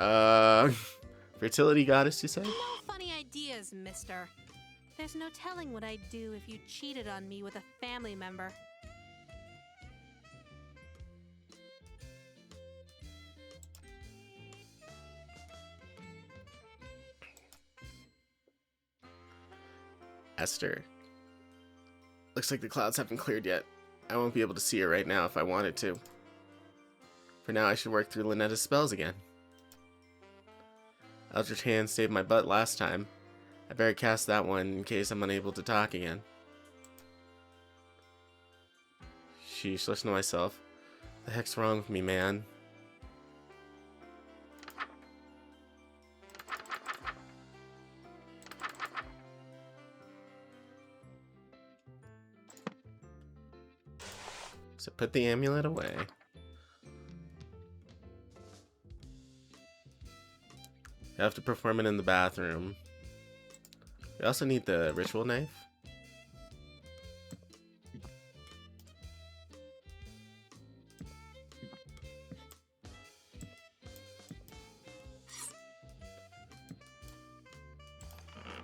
Fertility goddess, you say? No funny ideas, mister. There's no telling what I'd do if you cheated on me with a family member. Esther. Looks like the clouds haven't cleared yet. I won't be able to see her right now if I wanted to. For now, I should work through Lynetta's spells again. Eldritch Hand saved my butt last time. I better cast that one in case I'm unable to talk again. Sheesh, listen to myself. The heck's wrong with me, man? So put the amulet away. You have to perform it in the bathroom. We also need the ritual knife.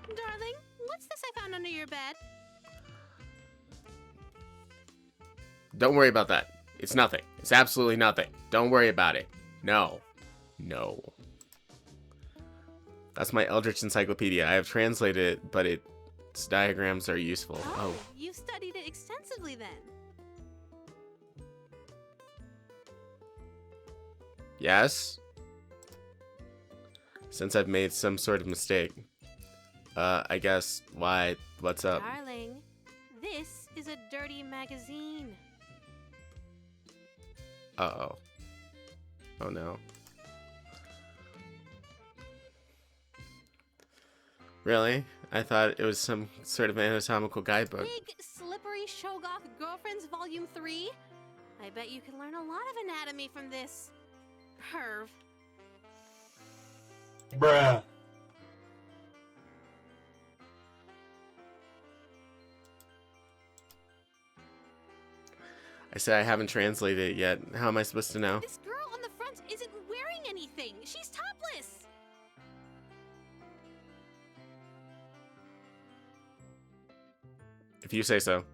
Darling, what's this I found under your bed? Don't worry about that. It's nothing. It's absolutely nothing. Don't worry about it. No. No. That's my Eldritch Encyclopedia. I have translated it, but its diagrams are useful. Oh. You've studied it extensively then. Yes? Since I've made some sort of mistake. I guess, why? What's up? Darling, this is a dirty magazine. Uh-oh. Oh no. Really? I thought it was some sort of anatomical guidebook. Big, slippery Shoggoth Girlfriends Volume 3? I bet you can learn a lot of anatomy from this. Perv. Bruh. I said I haven't translated it yet. How am I supposed to know? This girl on the front isn't wearing anything. She's topless. If you say so.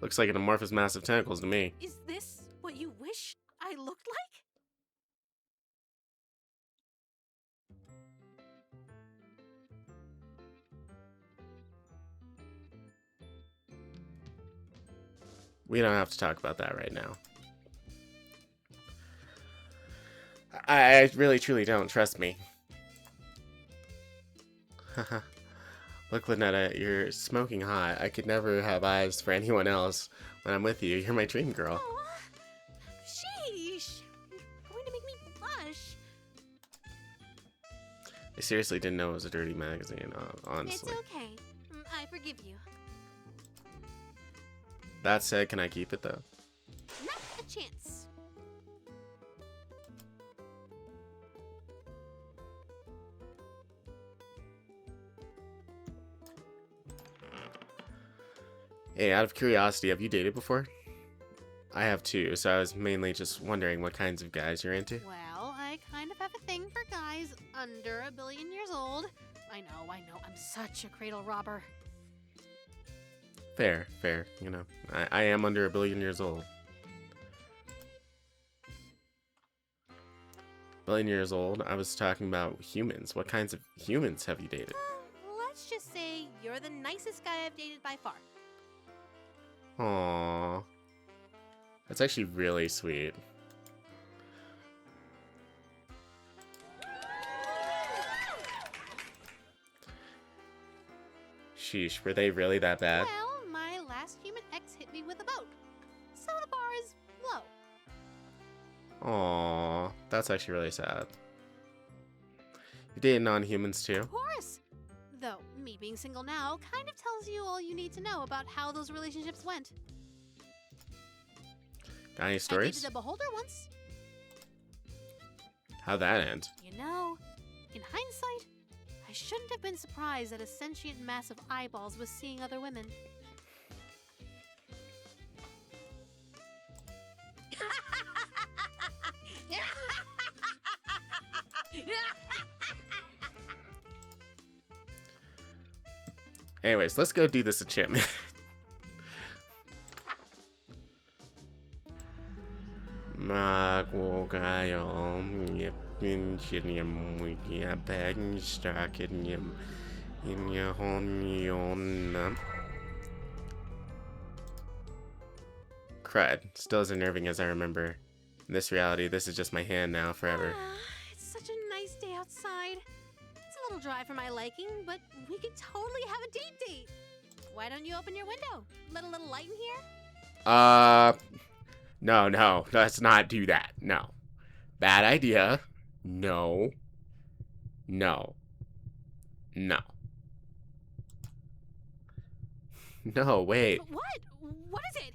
Looks like an amorphous mass of tentacles to me. Is this what you wish I looked like? We don't have to talk about that right now. I really truly don't. Trust me. Look, Lynetta, you're smoking hot. I could never have eyes for anyone else when I'm with you. You're my dream girl. Oh, sheesh. You're going to make me blush. I seriously didn't know it was a dirty magazine, honestly. It's okay. I forgive you. That said, can I keep it though? Not a chance. Hey, out of curiosity, have you dated before? I have too, so I was mainly just wondering what kinds of guys you're into. Well, I kind of have a thing for guys under 1 billion years old. I know, I'm such a cradle robber. Fair, fair. You know, I am under 1 billion years old. 1 billion years old? I was talking about humans. What kinds of humans have you dated? Let's just say you're the nicest guy I've dated by far. Aww. That's actually really sweet. Sheesh, were they really that bad? Well, my last human ex hit me with a boat. So the bar is low. Aww, that's actually really sad. You dated non-humans too? Of course! Though, me being single now kind of tells you all you need to know about how those relationships went. Got any I stories? dated a beholder once. How'd that end? You know, in hindsight, I shouldn't have been surprised that a sentient mass of eyeballs was seeing other women. Anyways, let's go do this enchantment. Crud. Still as unnerving as I remember. In this reality, this is just my hand now forever. It's such a nice day outside. It's a little dry for my liking, but we could totally have a date. Why don't you open your window? Let a little light in here? No, let's not do that. No. Bad idea. No. No. No. No, wait. What? What is it?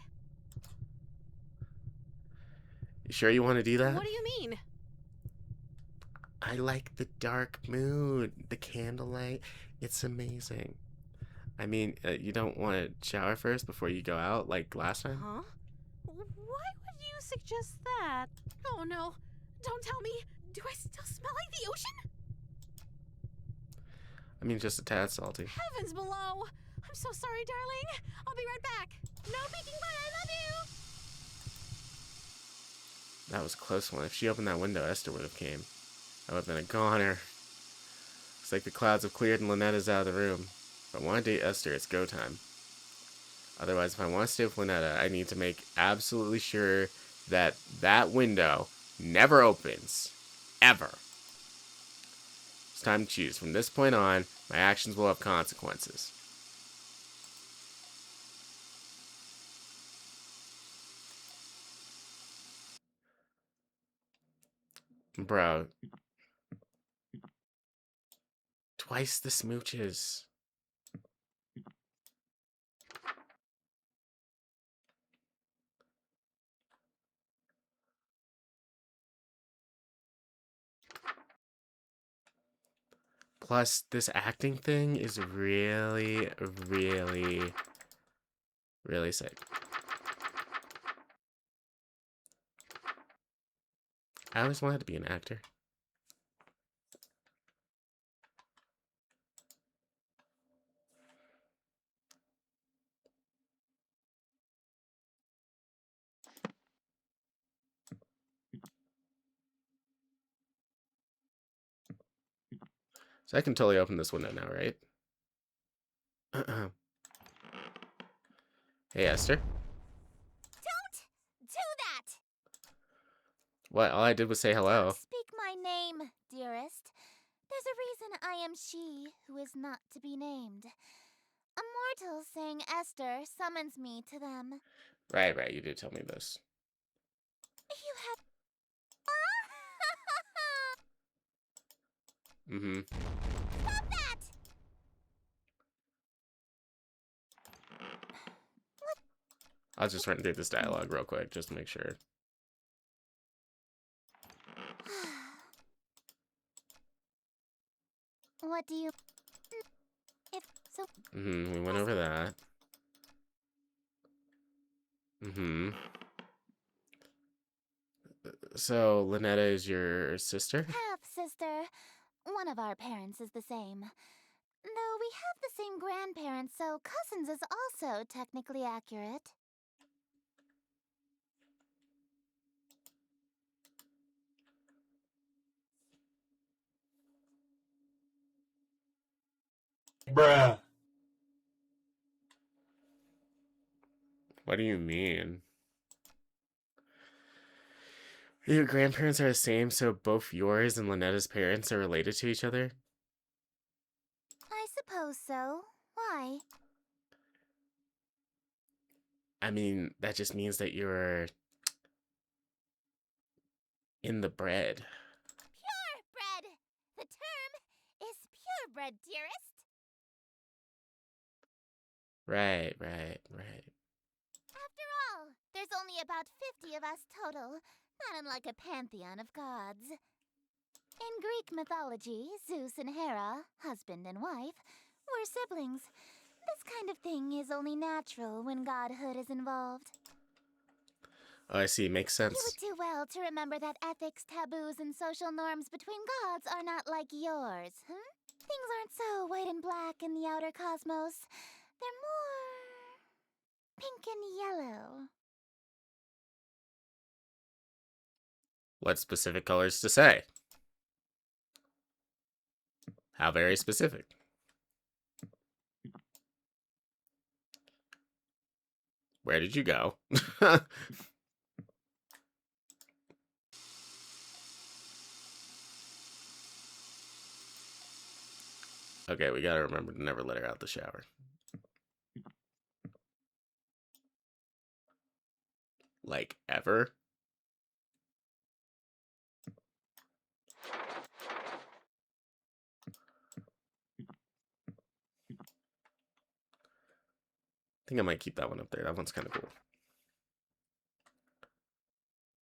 You sure you want to do that? What do you mean? I like the dark mood, the candlelight. It's amazing. I mean, you don't want to shower first before you go out like last time? Huh? Why would you suggest that? Oh no. Don't tell me. Do I still smell like the ocean? I mean, just a tad salty. Heavens below. I'm so sorry, darling. I'll be right back. No peeking butt. I love you. That was a close one. If she opened that window, Esther would have came. I would have been a goner. It's like the clouds have cleared and Lynette's out of the room. If I want to date Esther, it's go time. Otherwise, if I want to stay with Lynette, I need to make absolutely sure that that window never opens. Ever. It's time to choose. From this point on, my actions will have consequences. Bro. Twice the smooches. Plus, this acting thing is really, really, really sick. I always wanted to be an actor. So I can totally open this window now, right? Hey, Esther. Don't do that! What? All I did was say hello. Don't speak my name, dearest. There's a reason I am she who is not to be named. A mortal saying Esther summons me to them. Right, you did tell me this. You have... Mm-hmm. Stop that! I'll just run through this dialogue real quick, just to make sure. What do you... If so... Mm-hmm, we went over that. Mm-hmm. So, Lynetta is your sister? Half-sister. One of our parents is the same. Though we have the same grandparents, so cousins is also technically accurate. Bruh. What do you mean? Your grandparents are the same, so both yours and Lynetta's parents are related to each other? I suppose so. Why? I mean, that just means that you're in the bread. Purebred! The term is purebred, dearest. Right. After all, there's only about 50 of us total, not unlike a pantheon of gods. In Greek mythology, Zeus and Hera, husband and wife, were siblings. This kind of thing is only natural when godhood is involved. Oh, I see. Makes You sense. would do well to remember that ethics, taboos, and social norms between gods are not like yours, Things aren't so white and black in the outer cosmos. They're more... pink and yellow. What specific colors to say? How very specific. Where did you go? Okay, we gotta remember to never let her out the shower. Like, ever? I think I might keep that one up there. That one's kind of cool.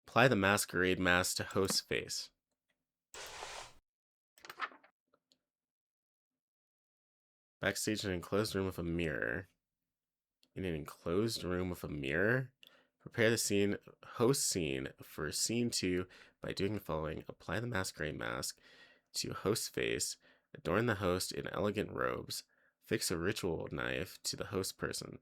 Apply the masquerade mask to host's face. Backstage in an enclosed room with a mirror. In an enclosed room with a mirror? Prepare the scene, host scene for scene 2 by doing the following. Apply the masquerade mask to host's face. Adorn the host in elegant robes. Fix a ritual knife to the host person.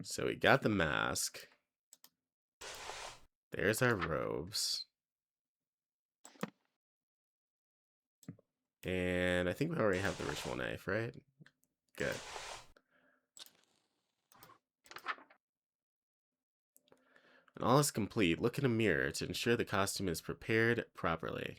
So we got the mask. There's our robes. And I think we already have the ritual knife, right? Good. When all is complete, look in a mirror to ensure the costume is prepared properly.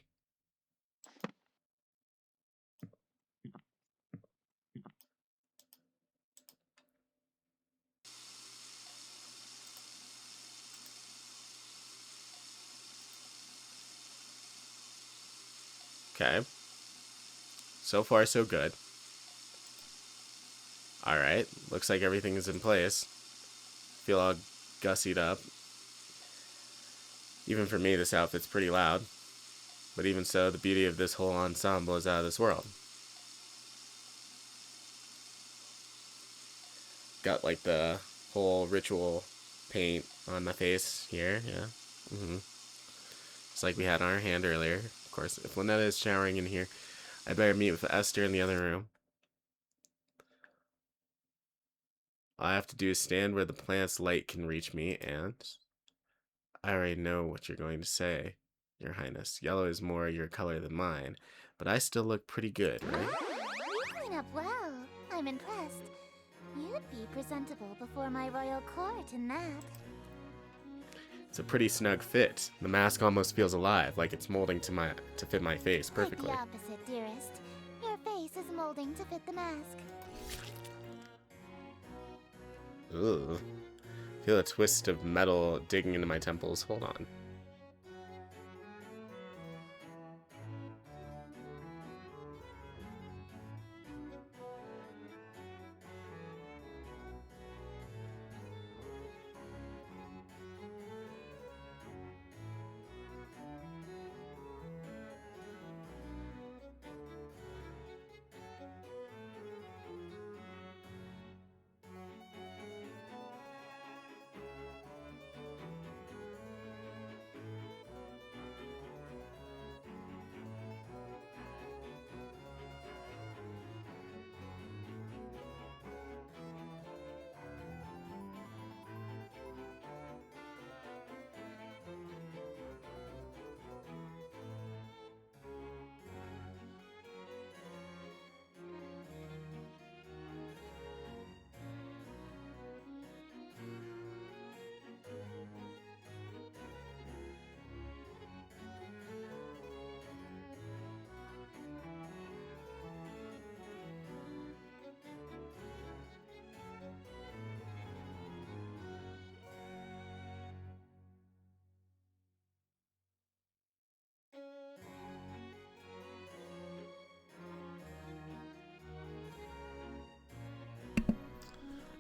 Okay. So far, so good. Alright. Looks like everything is in place. Feel all gussied up. Even for me, this outfit's pretty loud. But even so, the beauty of this whole ensemble is out of this world. Got like the whole ritual paint on my face here, yeah. Just like we had on our hand earlier. Of course, if Lynetta is showering in here, I better meet with Esther in the other room. All I have to do is stand where the plant's light can reach me, and I already know what you're going to say, Your Highness. Yellow is more your color than mine, but I still look pretty good, right? You clean up well. I'm impressed. You'd be presentable before my royal court in that. It's a pretty snug fit. The mask almost feels alive, like it's molding to fit my face perfectly. Quite the opposite, dearest. Your face is molding to fit the mask. Ugh. Feel a twist of metal digging into my temples. Hold on.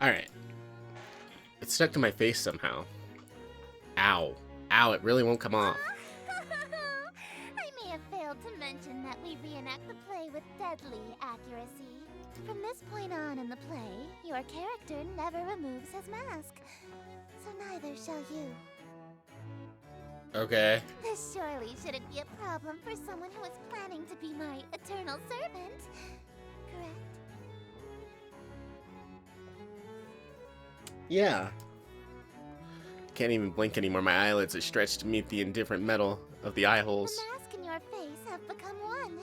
Alright. It's stuck to my face somehow. Ow. Ow, it really won't come off. I may have failed to mention that we reenact the play with deadly accuracy. From this point on in the play, your character never removes his mask. So neither shall you. Okay. This surely shouldn't be a problem for someone who is planning to be my eternal servant. Correct? Yeah. Can't even blink anymore. My eyelids are stretched to meet the indifferent metal of the eye holes. The mask and your face have become one.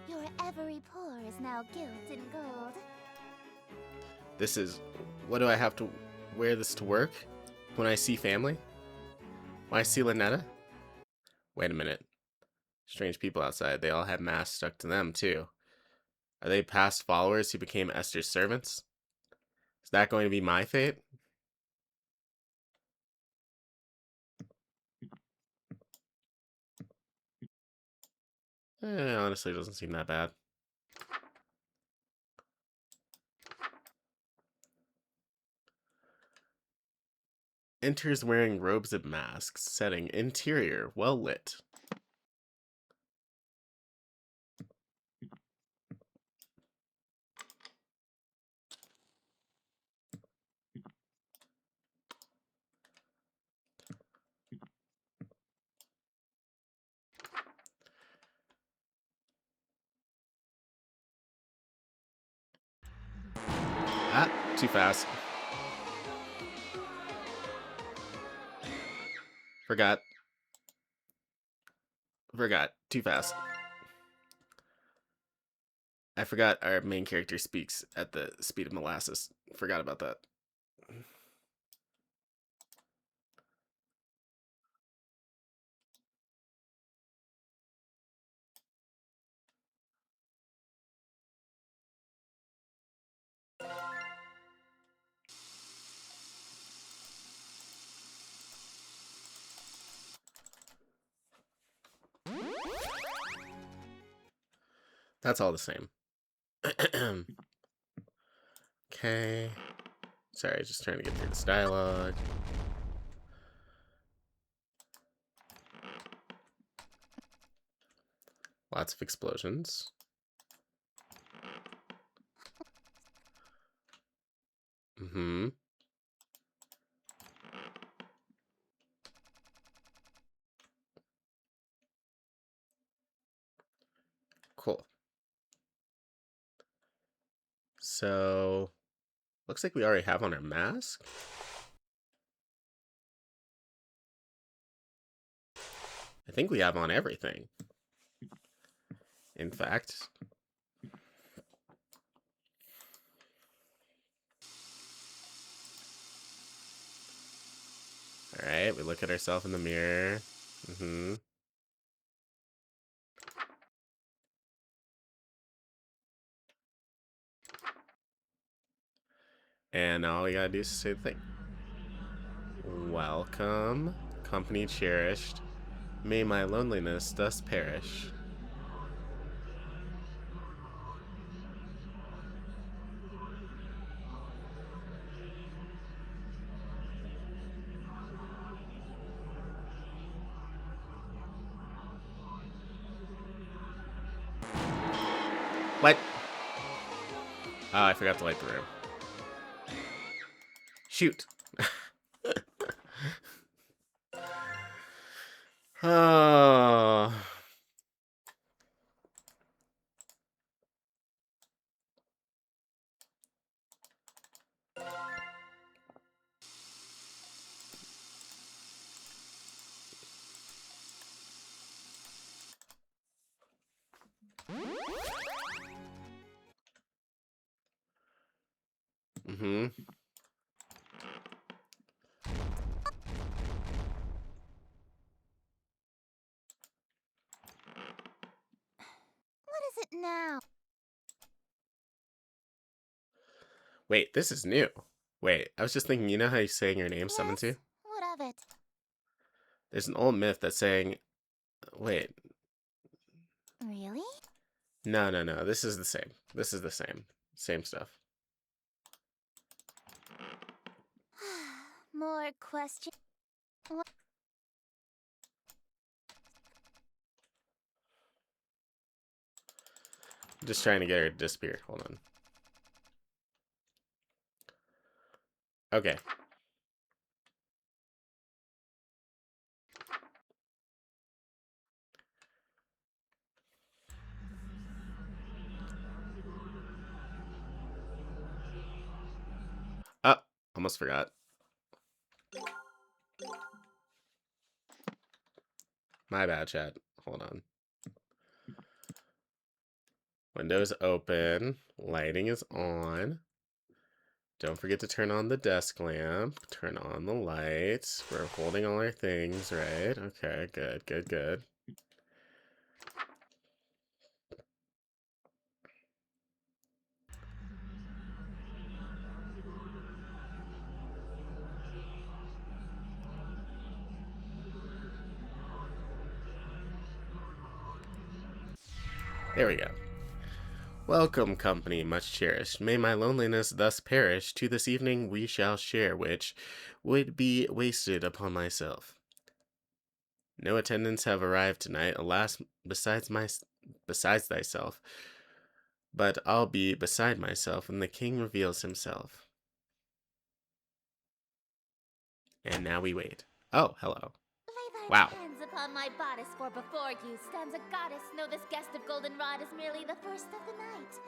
Your every pore is now gilt in gold. This is... What do I have to wear this to work? When I see family? When I see Lynetta? Wait a minute. Strange people outside. They all have masks stuck to them, too. Are they past followers who became Esther's servants? Is that going to be my fate? Honestly, it doesn't seem that bad. Enters wearing robes and masks. Setting interior well lit. Ah, too fast. Forgot. Too fast. I forgot our main character speaks at the speed of molasses. Forgot about that. That's all the same. Okay. Sorry, just trying to get through this dialogue. Lots of explosions. Mm-hmm. Cool. So, looks like we already have on our mask. I think we have on everything. In fact. Alright, we look at ourselves in the mirror. Mm-hmm. And all we gotta do is say the thing. Welcome, company cherished. May my loneliness thus perish. What? Oh, I forgot to light the room. Shoot. Oh. Mm-hmm. What is it now? Wait, this is new. Wait, I was just thinking, you know how you're saying your name, Yes, Summon to? what of it? There's an old myth that's saying... Wait. Really? No. This is the same. This is the same. Same stuff. More questions? I'm just trying to get her to disappear. Hold on. Okay. Oh, almost forgot. My bad, chat. Hold on. Windows open. Lighting is on. Don't forget to turn on the desk lamp. Turn on the lights. We're holding all our things, right? Okay, good. There we go. Welcome, company much cherished. May my loneliness thus perish. To this evening we shall share, which would be wasted upon myself. No attendants have arrived tonight, alas, besides thyself. But I'll be beside myself when the king reveals himself. And now we wait. Oh, hello. Lay thine Wow. hands upon my bodice, for before you stands a goddess. Know this guest of goldenrod is merely the first of the night.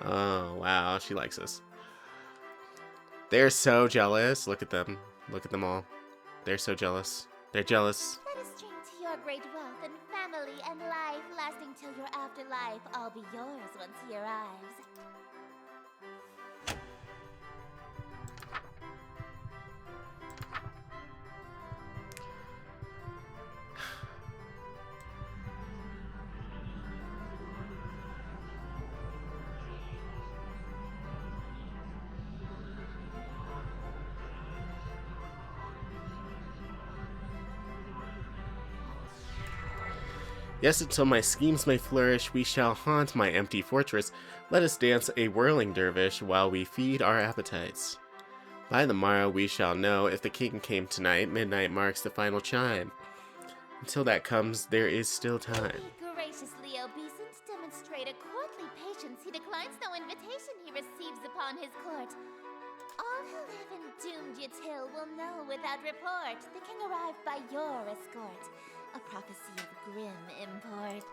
Oh, wow, she likes us. They're so jealous. Look at them. Look at them all. They're so jealous. They're jealous. Let us drink to your great wealth and family and life, lasting till your afterlife. I'll be yours once he arrives. Yes, until my schemes may flourish, we shall haunt my empty fortress. Let us dance a whirling dervish while we feed our appetites. By the morrow we shall know if the king came tonight. Midnight marks the final chime. Until that comes, there is still time. Be graciously obeisant, demonstrate a courtly patience. He declines no invitation he receives upon his court. All who live in doomed Yatil will know without report the king arrived by your escort. A prophecy of grim import.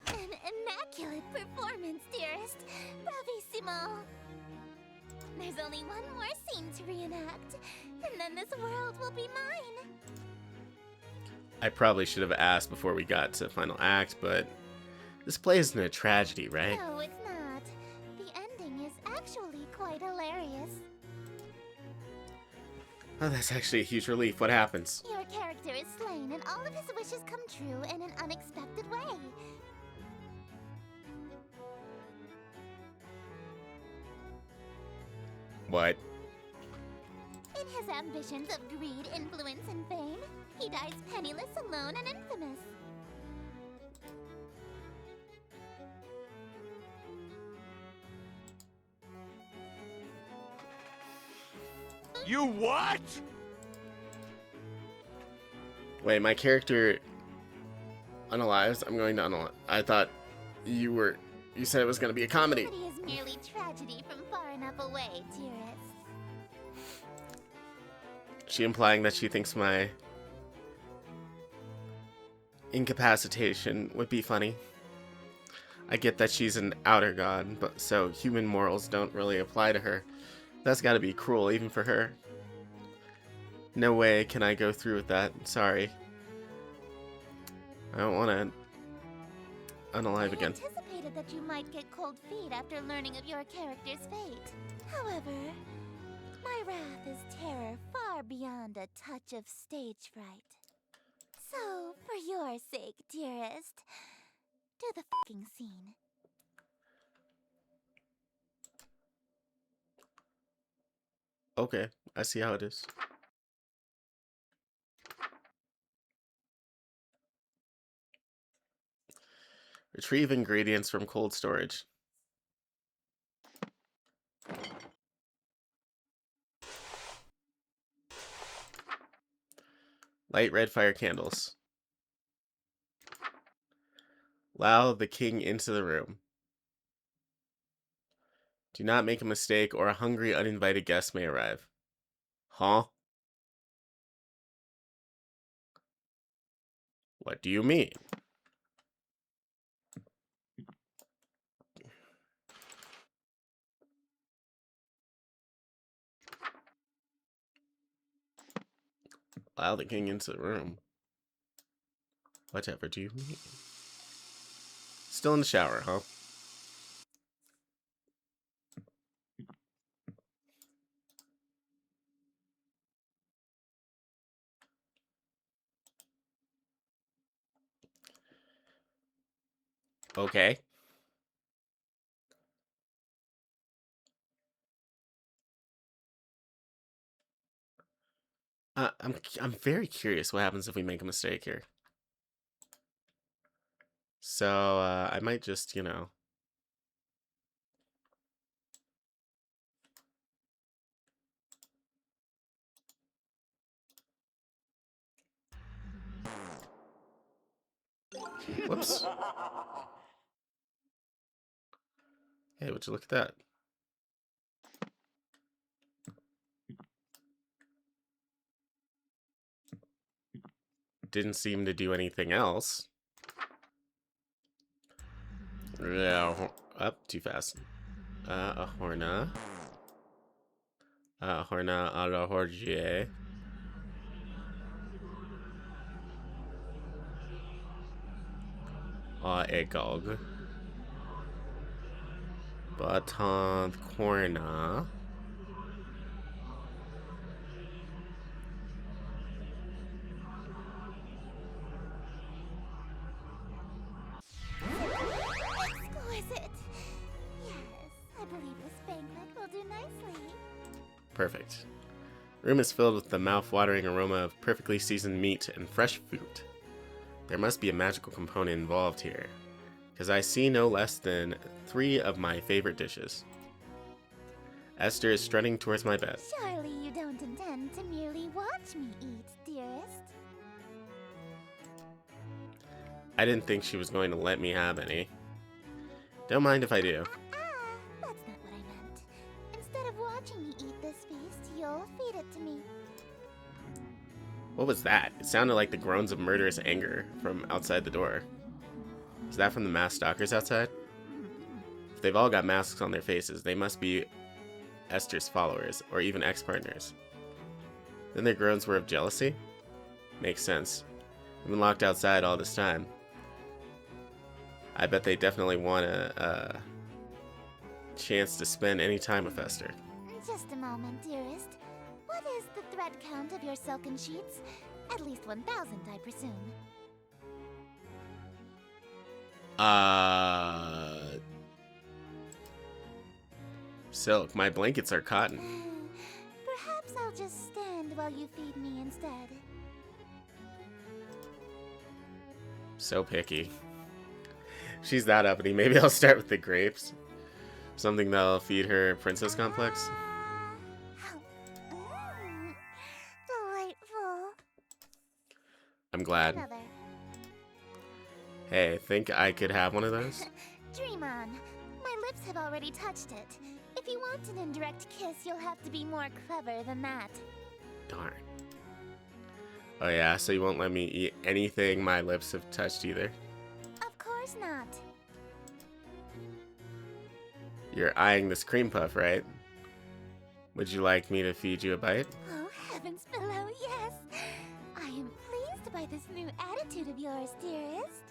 An immaculate performance, dearest. Bravissimo. There's only one more scene to reenact, and then this world will be mine. I probably should have asked before we got to final act, but this play isn't a tragedy, right? No, it's not. The ending is actually quite hilarious. Oh, that's actually a huge relief. What happens? Your character is slain, and all of his wishes come true in an unexpected way. What? In his ambitions of greed, influence, and fame, he dies penniless, alone, and infamous. You what? Wait, my character unalives? I'm going to unalive. I thought you said it was going to be a comedy. Comedy is merely tragedy from far enough away, dearest. She implying that she thinks my incapacitation would be funny. I get that she's an outer god, but so human morals don't really apply to her. That's gotta be cruel, even for her. No way can I go through with that. Sorry. I don't want to unalive again. I anticipated that you might get cold feet after learning of your character's fate. However, my wrath is terror far beyond a touch of stage fright. So, for your sake, dearest, do the fucking scene. Okay, I see how it is. Retrieve ingredients from cold storage. Light red fire candles. Allow the king into the room. Do not make a mistake or a hungry, uninvited guest may arrive. Huh? What do you mean? Allow the king into the room. Whatever do you mean? Still in the shower, huh? Okay. I'm very curious what happens if we make a mistake here. So, I might just, you know... Whoops. Hey, would you look at that? Didn't seem to do anything else. Yeah, up too fast. A Horna. Horna a la Horgier. Egog. Baton Corna. Exquisite. Yes, I believe this banquet will do nicely. Perfect. Room is filled with the mouth-watering aroma of perfectly seasoned meat and fresh fruit. There must be a magical component involved here, because I see no less than 3 of my favorite dishes. Esther is strutting towards my bed. Surely you don't intend to merely watch me eat, dearest. I didn't think she was going to let me have any. Don't mind if I do. That's not what I meant. Instead of watching me eat this feast, you'll feed it to me. What was that? It sounded like the groans of murderous anger from outside the door. Is that from the masked stalkers outside? If they've all got masks on their faces, they must be Esther's followers, or even ex-partners. Then their groans were of jealousy? Makes sense. I've been locked outside all this time. I bet they definitely want a chance to spend any time with Esther. Just a moment, dearest. What is the thread count of your silken sheets? At least 1,000, I presume. Silk. My blankets are cotton. Perhaps I'll just stand while you feed me instead. So picky. She's that uppity. Maybe I'll start with the grapes. Something that'll feed her princess complex. Delightful. I'm glad. Another. Hey, think I could have one of those? Dream on. My lips have already touched it. If you want an indirect kiss, you'll have to be more clever than that. Darn. Oh yeah, so you won't let me eat anything my lips have touched either? Of course not. You're eyeing this cream puff, right? Would you like me to feed you a bite? Oh, heavens below, yes. I am pleased by this new attitude of yours, dearest.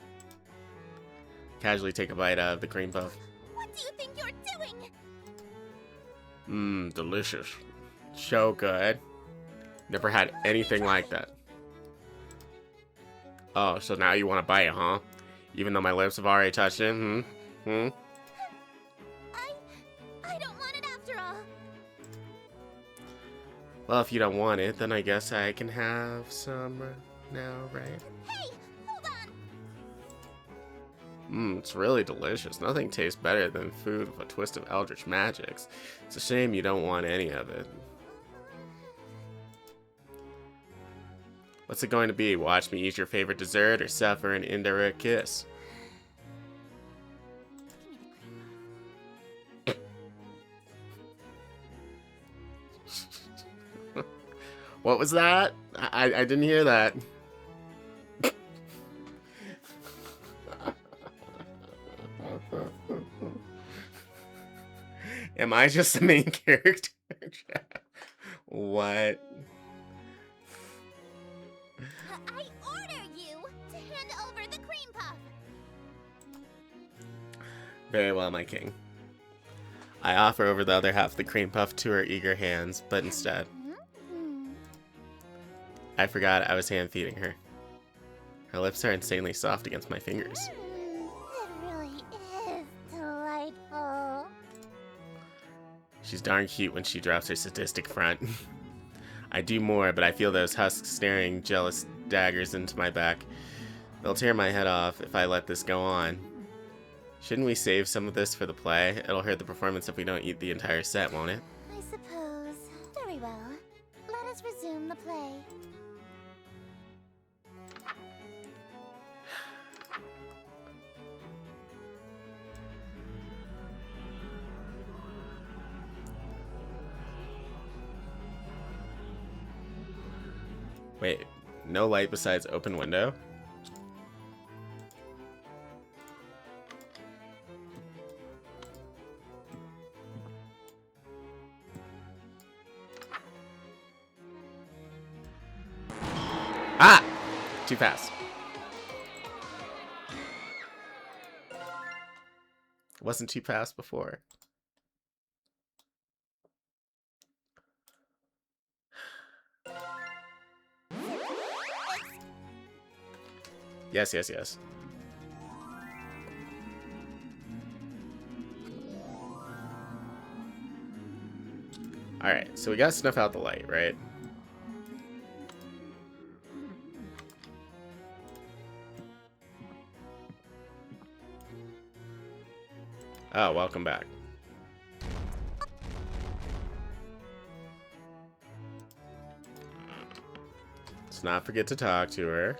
Casually take a bite out of the cream puff. What do you think you're doing? Mmm, delicious. So good. Never had anything like that. Oh, so now you want to bite, huh? Even though my lips have already touched it, Hmm? I don't want it after all. Well, if you don't want it, then I guess I can have some now, right? Hey, hold on. Mmm, it's really delicious. Nothing tastes better than food with a twist of eldritch magics. It's a shame you don't want any of it. What's it going to be? Watch me eat your favorite dessert or suffer an indirect kiss? What was that? I didn't hear that. Am I just the main character? What? I order you to hand over the cream puff. Very well, my king. I offer over the other half of the cream puff to her eager hands, but instead, I forgot I was hand feeding her. Her lips are insanely soft against my fingers. It really She's darn cute when she drops her sadistic front. I do more, but I feel those husks staring jealous daggers into my back. They'll tear my head off if I let this go on. Shouldn't we save some of this for the play? It'll hurt the performance if we don't eat the entire set, won't it? I suppose. Very well. Let us resume the play. Wait, no light besides open window? Ah! Too fast. Wasn't too fast before. Yes, yes, yes. Alright, so we gotta snuff out the light, right? Oh, welcome back. Let's not forget to talk to her.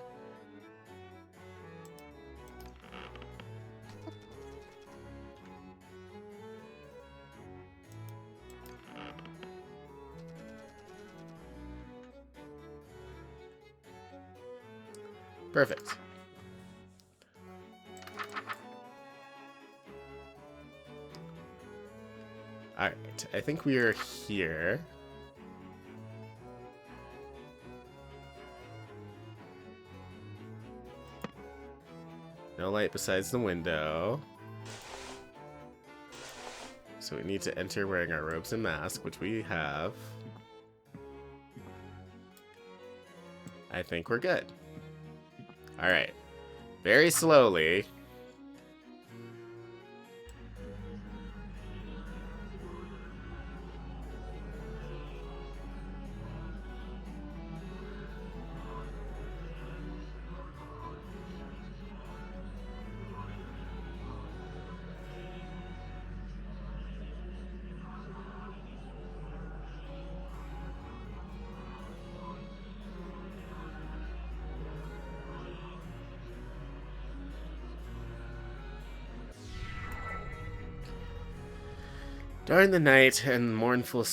Perfect. Alright, I think we are here. No light besides the window. So we need to enter wearing our robes and mask, which we have. I think we're good. Alright. Very slowly. Darn the night and mournful,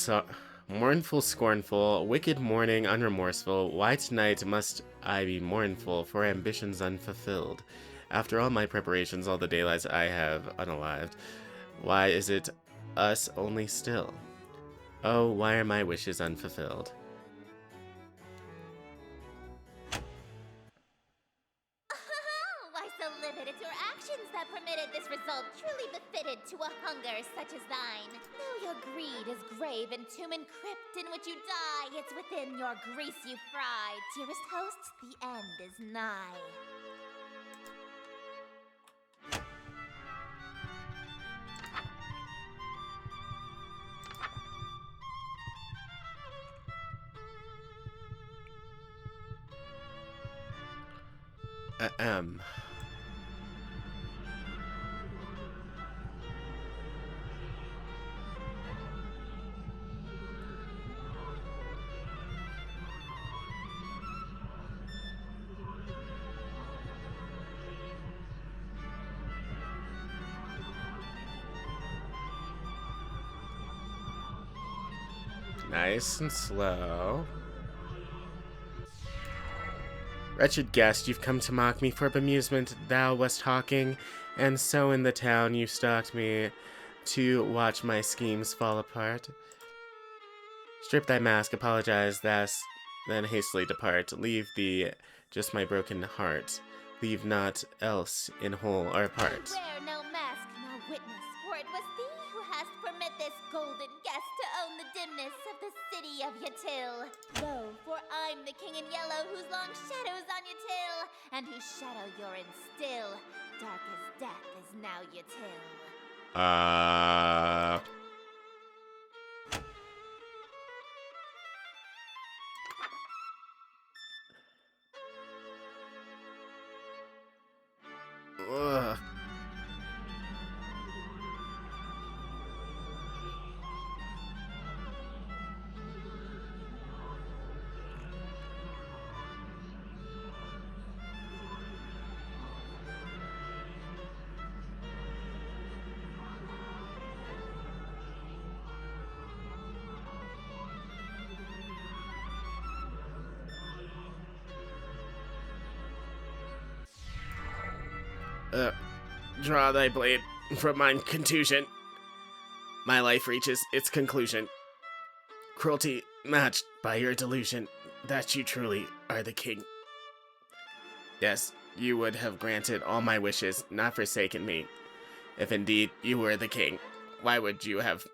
scornful, wicked morning, unremorseful. Why tonight must I be mournful for ambitions unfulfilled? After all my preparations, all the daylights I have unalived, why is it us only still? Oh, why are my wishes unfulfilled? Why so livid? It's your actions that permitted this result, truly befitted to a hunger such as thine. Though your greed is grave and tomb and crypt in which you die, it's within your grease you fry. Dearest hosts, the end is nigh. Nice and slow. Wretched guest, you've come to mock me for bemusement. Thou wast hawking, and so in the town you stalked me to watch my schemes fall apart. Strip thy mask, apologize, then hastily depart. Leave thee just my broken heart. Leave naught else in whole or part. Wear no mask, no witness, for it was thee who hast permit this golden guest to own the dimness of the city of Yatil. Lo, for I'm the king in yellow whose long shadows on Yatil, and whose shadow you're in still. Dark as death is now Yatil. Ugh. Draw thy blade from mine contusion. My life reaches its conclusion. Cruelty matched by your delusion that you truly are the king. Yes, you would have granted all my wishes, not forsaken me. If indeed you were the king, why would you have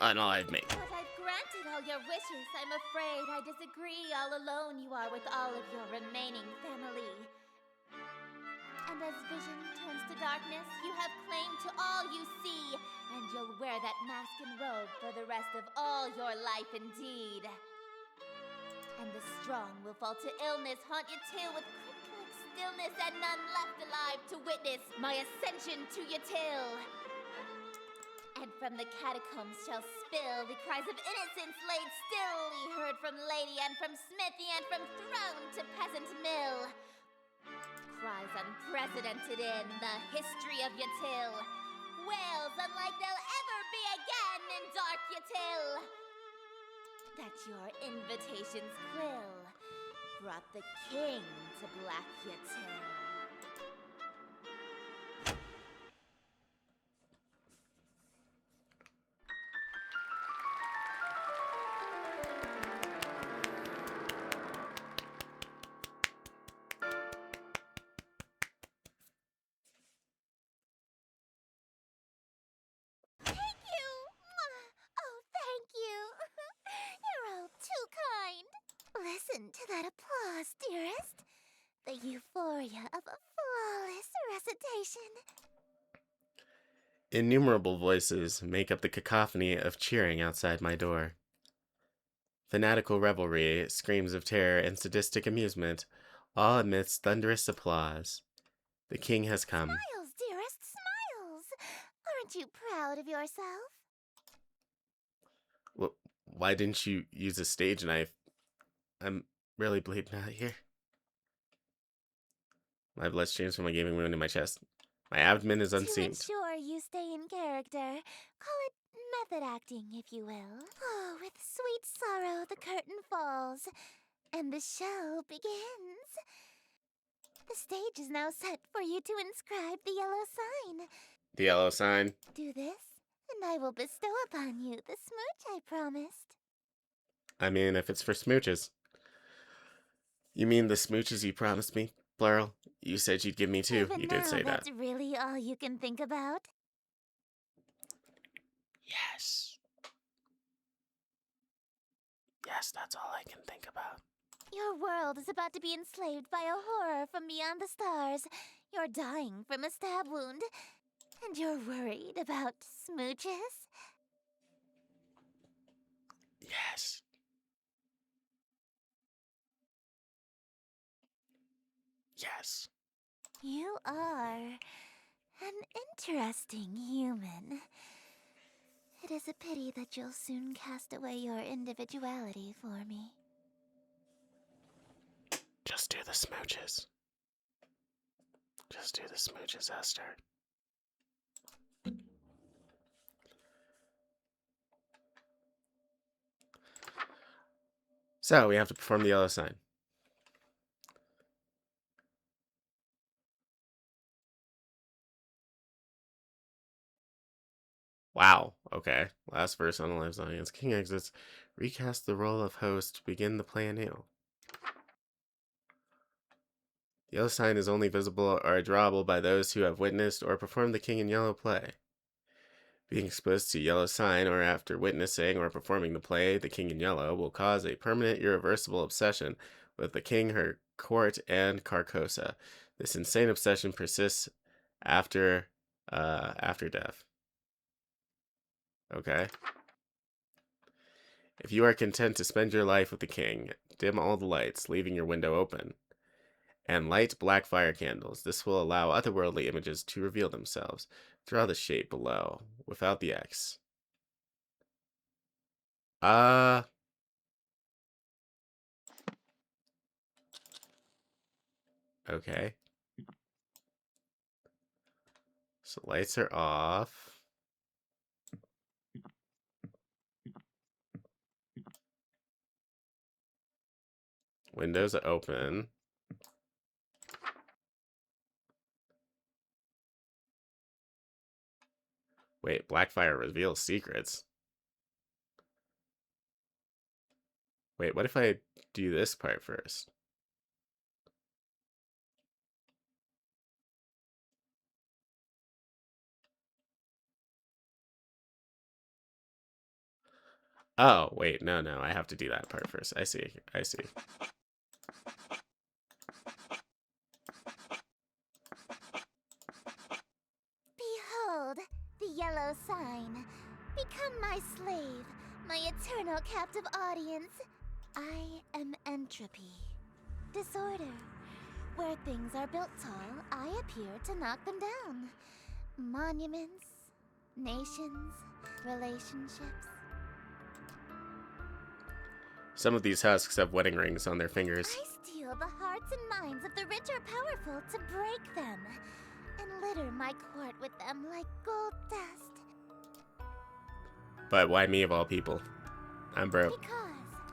unalived me? But I've granted all your wishes. I'm afraid I disagree. All alone you are with all of your remaining family. And as vision turns to darkness, you have claim to all you see. And you'll wear that mask and robe for the rest of all your life indeed. And the strong will fall to illness, haunt your tale with crypt-like stillness, and none left alive to witness my ascension to your till. And from the catacombs shall spill the cries of innocence laid stilly heard from lady and from smithy and from throne to peasant mill. Cries unprecedented in the history of your till. Wails unlike they'll ever be again in dark your till. That your invitations quill brought the king to black your till. Thank you! Oh, thank you! You're all too kind. Listen to that applause, dearest. The euphoria of a flawless recitation. Innumerable voices make up the cacophony of cheering outside my door. Fanatical revelry, screams of terror, and sadistic amusement, all amidst thunderous applause. The king has come. Smiles, dearest, smiles! Aren't you proud of yourself? Why didn't you use a stage knife? I'm really bleeding out here. My blood streams from a gaping wound in my chest. My abdomen is To unseamed. ensure you stay in character, call it method acting, if you will. Oh, with sweet sorrow the curtain falls, and the show begins. The stage is now set for you to inscribe the yellow sign. The yellow sign. Do this, and I will bestow upon you the smooch I promised. I mean, if it's for smooches. You mean the smooches you promised me? Plural. You said you'd give me two. Even You did now, say that. that's really all you can think about? Yes. Yes, that's all I can think about. Your world is about to be enslaved by a horror from beyond the stars. You're dying from a stab wound. And you're worried about smooches? Yes. Yes. You are an interesting human. It is a pity that you'll soon cast away your individuality for me. Just do the smooches. Just do the smooches, Esther. So, we have to perform the yellow sign. Wow. Okay. Last verse on the live audience. King exits. Recast the role of host. Begin the play anew. The yellow sign is only visible or drawable by those who have witnessed or performed the King in Yellow play. Being exposed to yellow sign or after witnessing or performing the play, The King in Yellow, will cause a permanent, irreversible obsession with the king, her court, and Carcosa. This insane obsession persists after death. Okay. If you are content to spend your life with the king, dim all the lights, leaving your window open. And light black fire candles. This will allow otherworldly images to reveal themselves. Draw the shape below, without the X. Okay. So lights are off. Windows are open. Wait, Blackfire reveals secrets. Wait, what if I do this part first? Oh, wait, no, I have to do that part first. I see. Behold, the yellow sign. Become my slave, my eternal captive audience. I am entropy. Disorder. Where things are built tall, I appear to knock them down. Monuments, nations, relationships. Some of these husks have wedding rings on their fingers. I steal the hearts and minds of the rich or powerful to break them, and litter my court with them like gold dust. But why me of all people? I'm broke. Because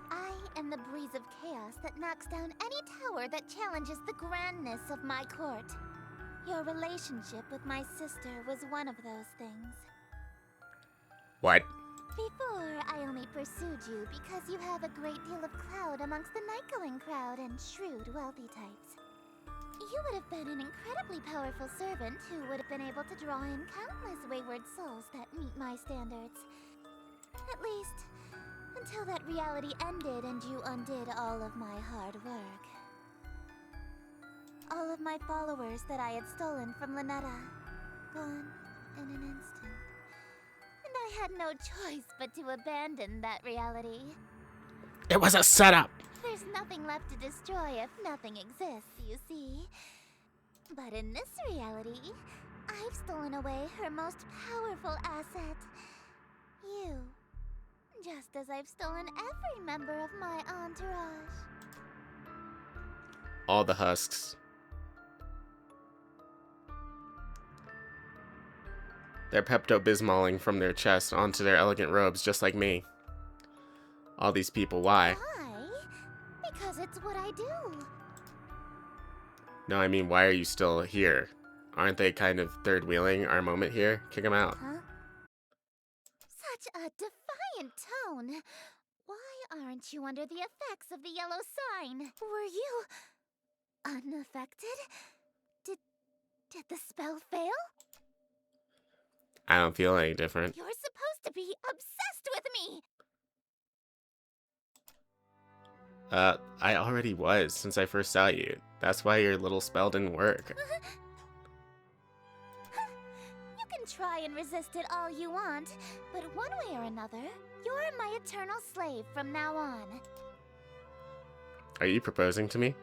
I am the breeze of chaos that knocks down any tower that challenges the grandness of my court. Your relationship with my sister was one of those things. What? Before, I only pursued you because you have a great deal of clout amongst the night-going crowd and shrewd, wealthy types. You would have been an incredibly powerful servant who would have been able to draw in countless wayward souls that meet my standards. At least, until that reality ended and you undid all of my hard work. All of my followers that I had stolen from Lynetta, gone in an instant. And I had no choice but to abandon that reality. It was a setup! There's nothing left to destroy if nothing exists, you see. But in this reality, I've stolen away her most powerful asset. You. Just as I've stolen every member of my entourage. All the husks. They're Pepto-Bismoling from their chest onto their elegant robes, just like me. All these people, why? Why? Because it's what I do. No, I mean, why are you still here? Aren't they kind of third-wheeling our moment here? Kick them out. Huh? Such a defiant tone. Why aren't you under the effects of the yellow sign? Were you unaffected? Did the spell fail? I don't feel any different. You're supposed to be obsessed with me! I already was since I first saw you. That's why your little spell didn't work. You can try and resist it all you want, but one way or another, you're my eternal slave from now on. Are you proposing to me?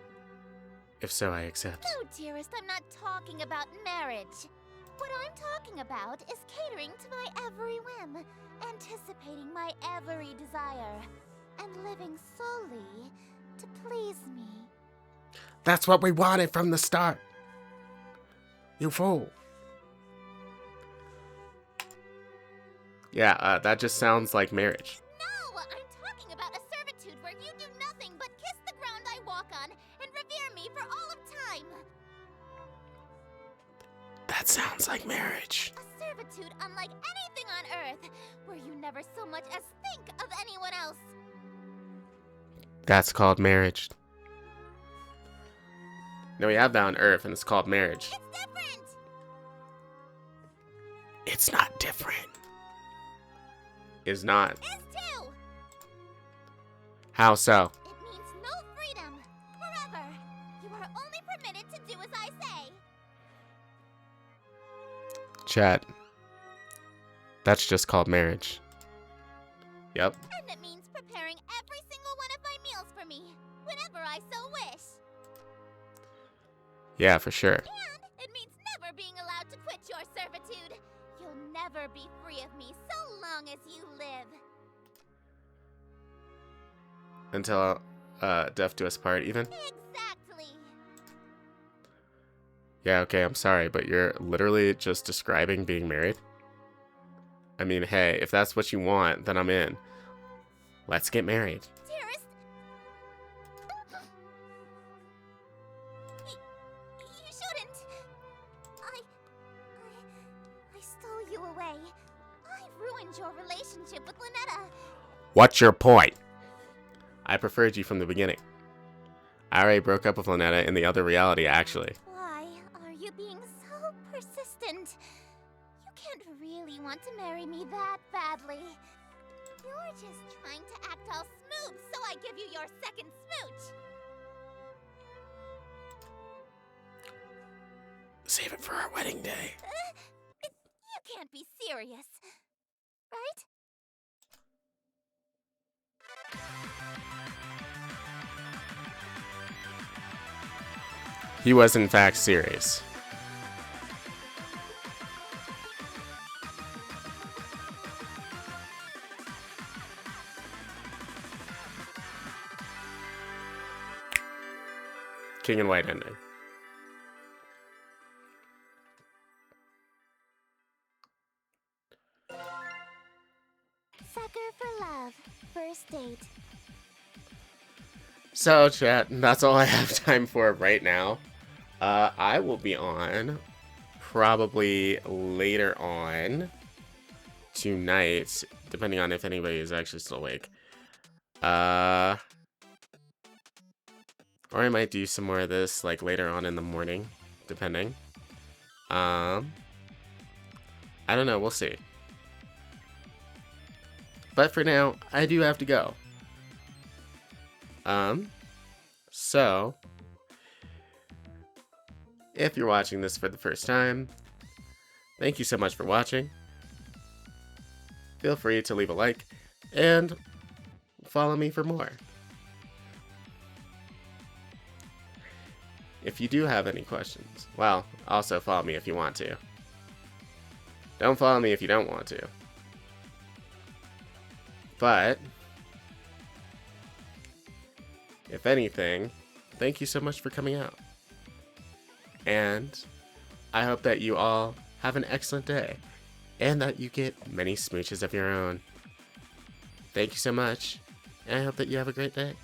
If so, I accept. No, dearest, I'm not talking about marriage. What I'm talking about is catering to my every whim, anticipating my every desire, and living solely to please me. That's what we wanted from the start. You fool. Yeah, that just sounds like marriage. No, I'm talking about a servitude where you do nothing but kiss the ground I walk on and revere me for all of time. That sounds like marriage. A servitude unlike anything on Earth, where you never so much as think of anyone else. That's called marriage. No, we have that on Earth, and it's called marriage. It's different! It's not different. Is not. Is too! How so? It means no freedom, forever. You are only permitted to do as I say. Chat. That's just called marriage. Yep. And it means preparing every single one of my meals for me, whenever I so wish. Yeah, for sure. And it means never being allowed to quit your servitude. You'll never be free of me so long as you live. Until death do us part, even? Exactly. Yeah, okay, I'm sorry, but you're literally just describing being married? I mean, hey, if that's what you want, then I'm in. Let's get married. Dearest. You shouldn't. I stole you away. I ruined your relationship with Lynetta. What's your point? I preferred you from the beginning. I already broke up with Lynetta in the other reality, actually. Why are you being so persistent? You can't really want to marry me that badly. You're just trying to act all smooth so I give you your second smooch. Save it for our wedding day. You can't be serious, right? He was in fact serious. King and white ending. Sucker for love. First date. So, chat, that's all I have time for right now. I will be on probably later on tonight, depending on if anybody is actually still awake. Or I might do some more of this like later on in the morning, depending. I don't know, we'll see. But for now, I do have to go. So if you're watching this for the first time, thank you so much for watching. Feel free to leave a like and follow me for more. If you do have any questions, well, also follow me if you want to. Don't follow me if you don't want to. But if anything, thank you so much for coming out. And I hope that you all have an excellent day and that you get many smooches of your own. Thank you so much, and I hope that you have a great day.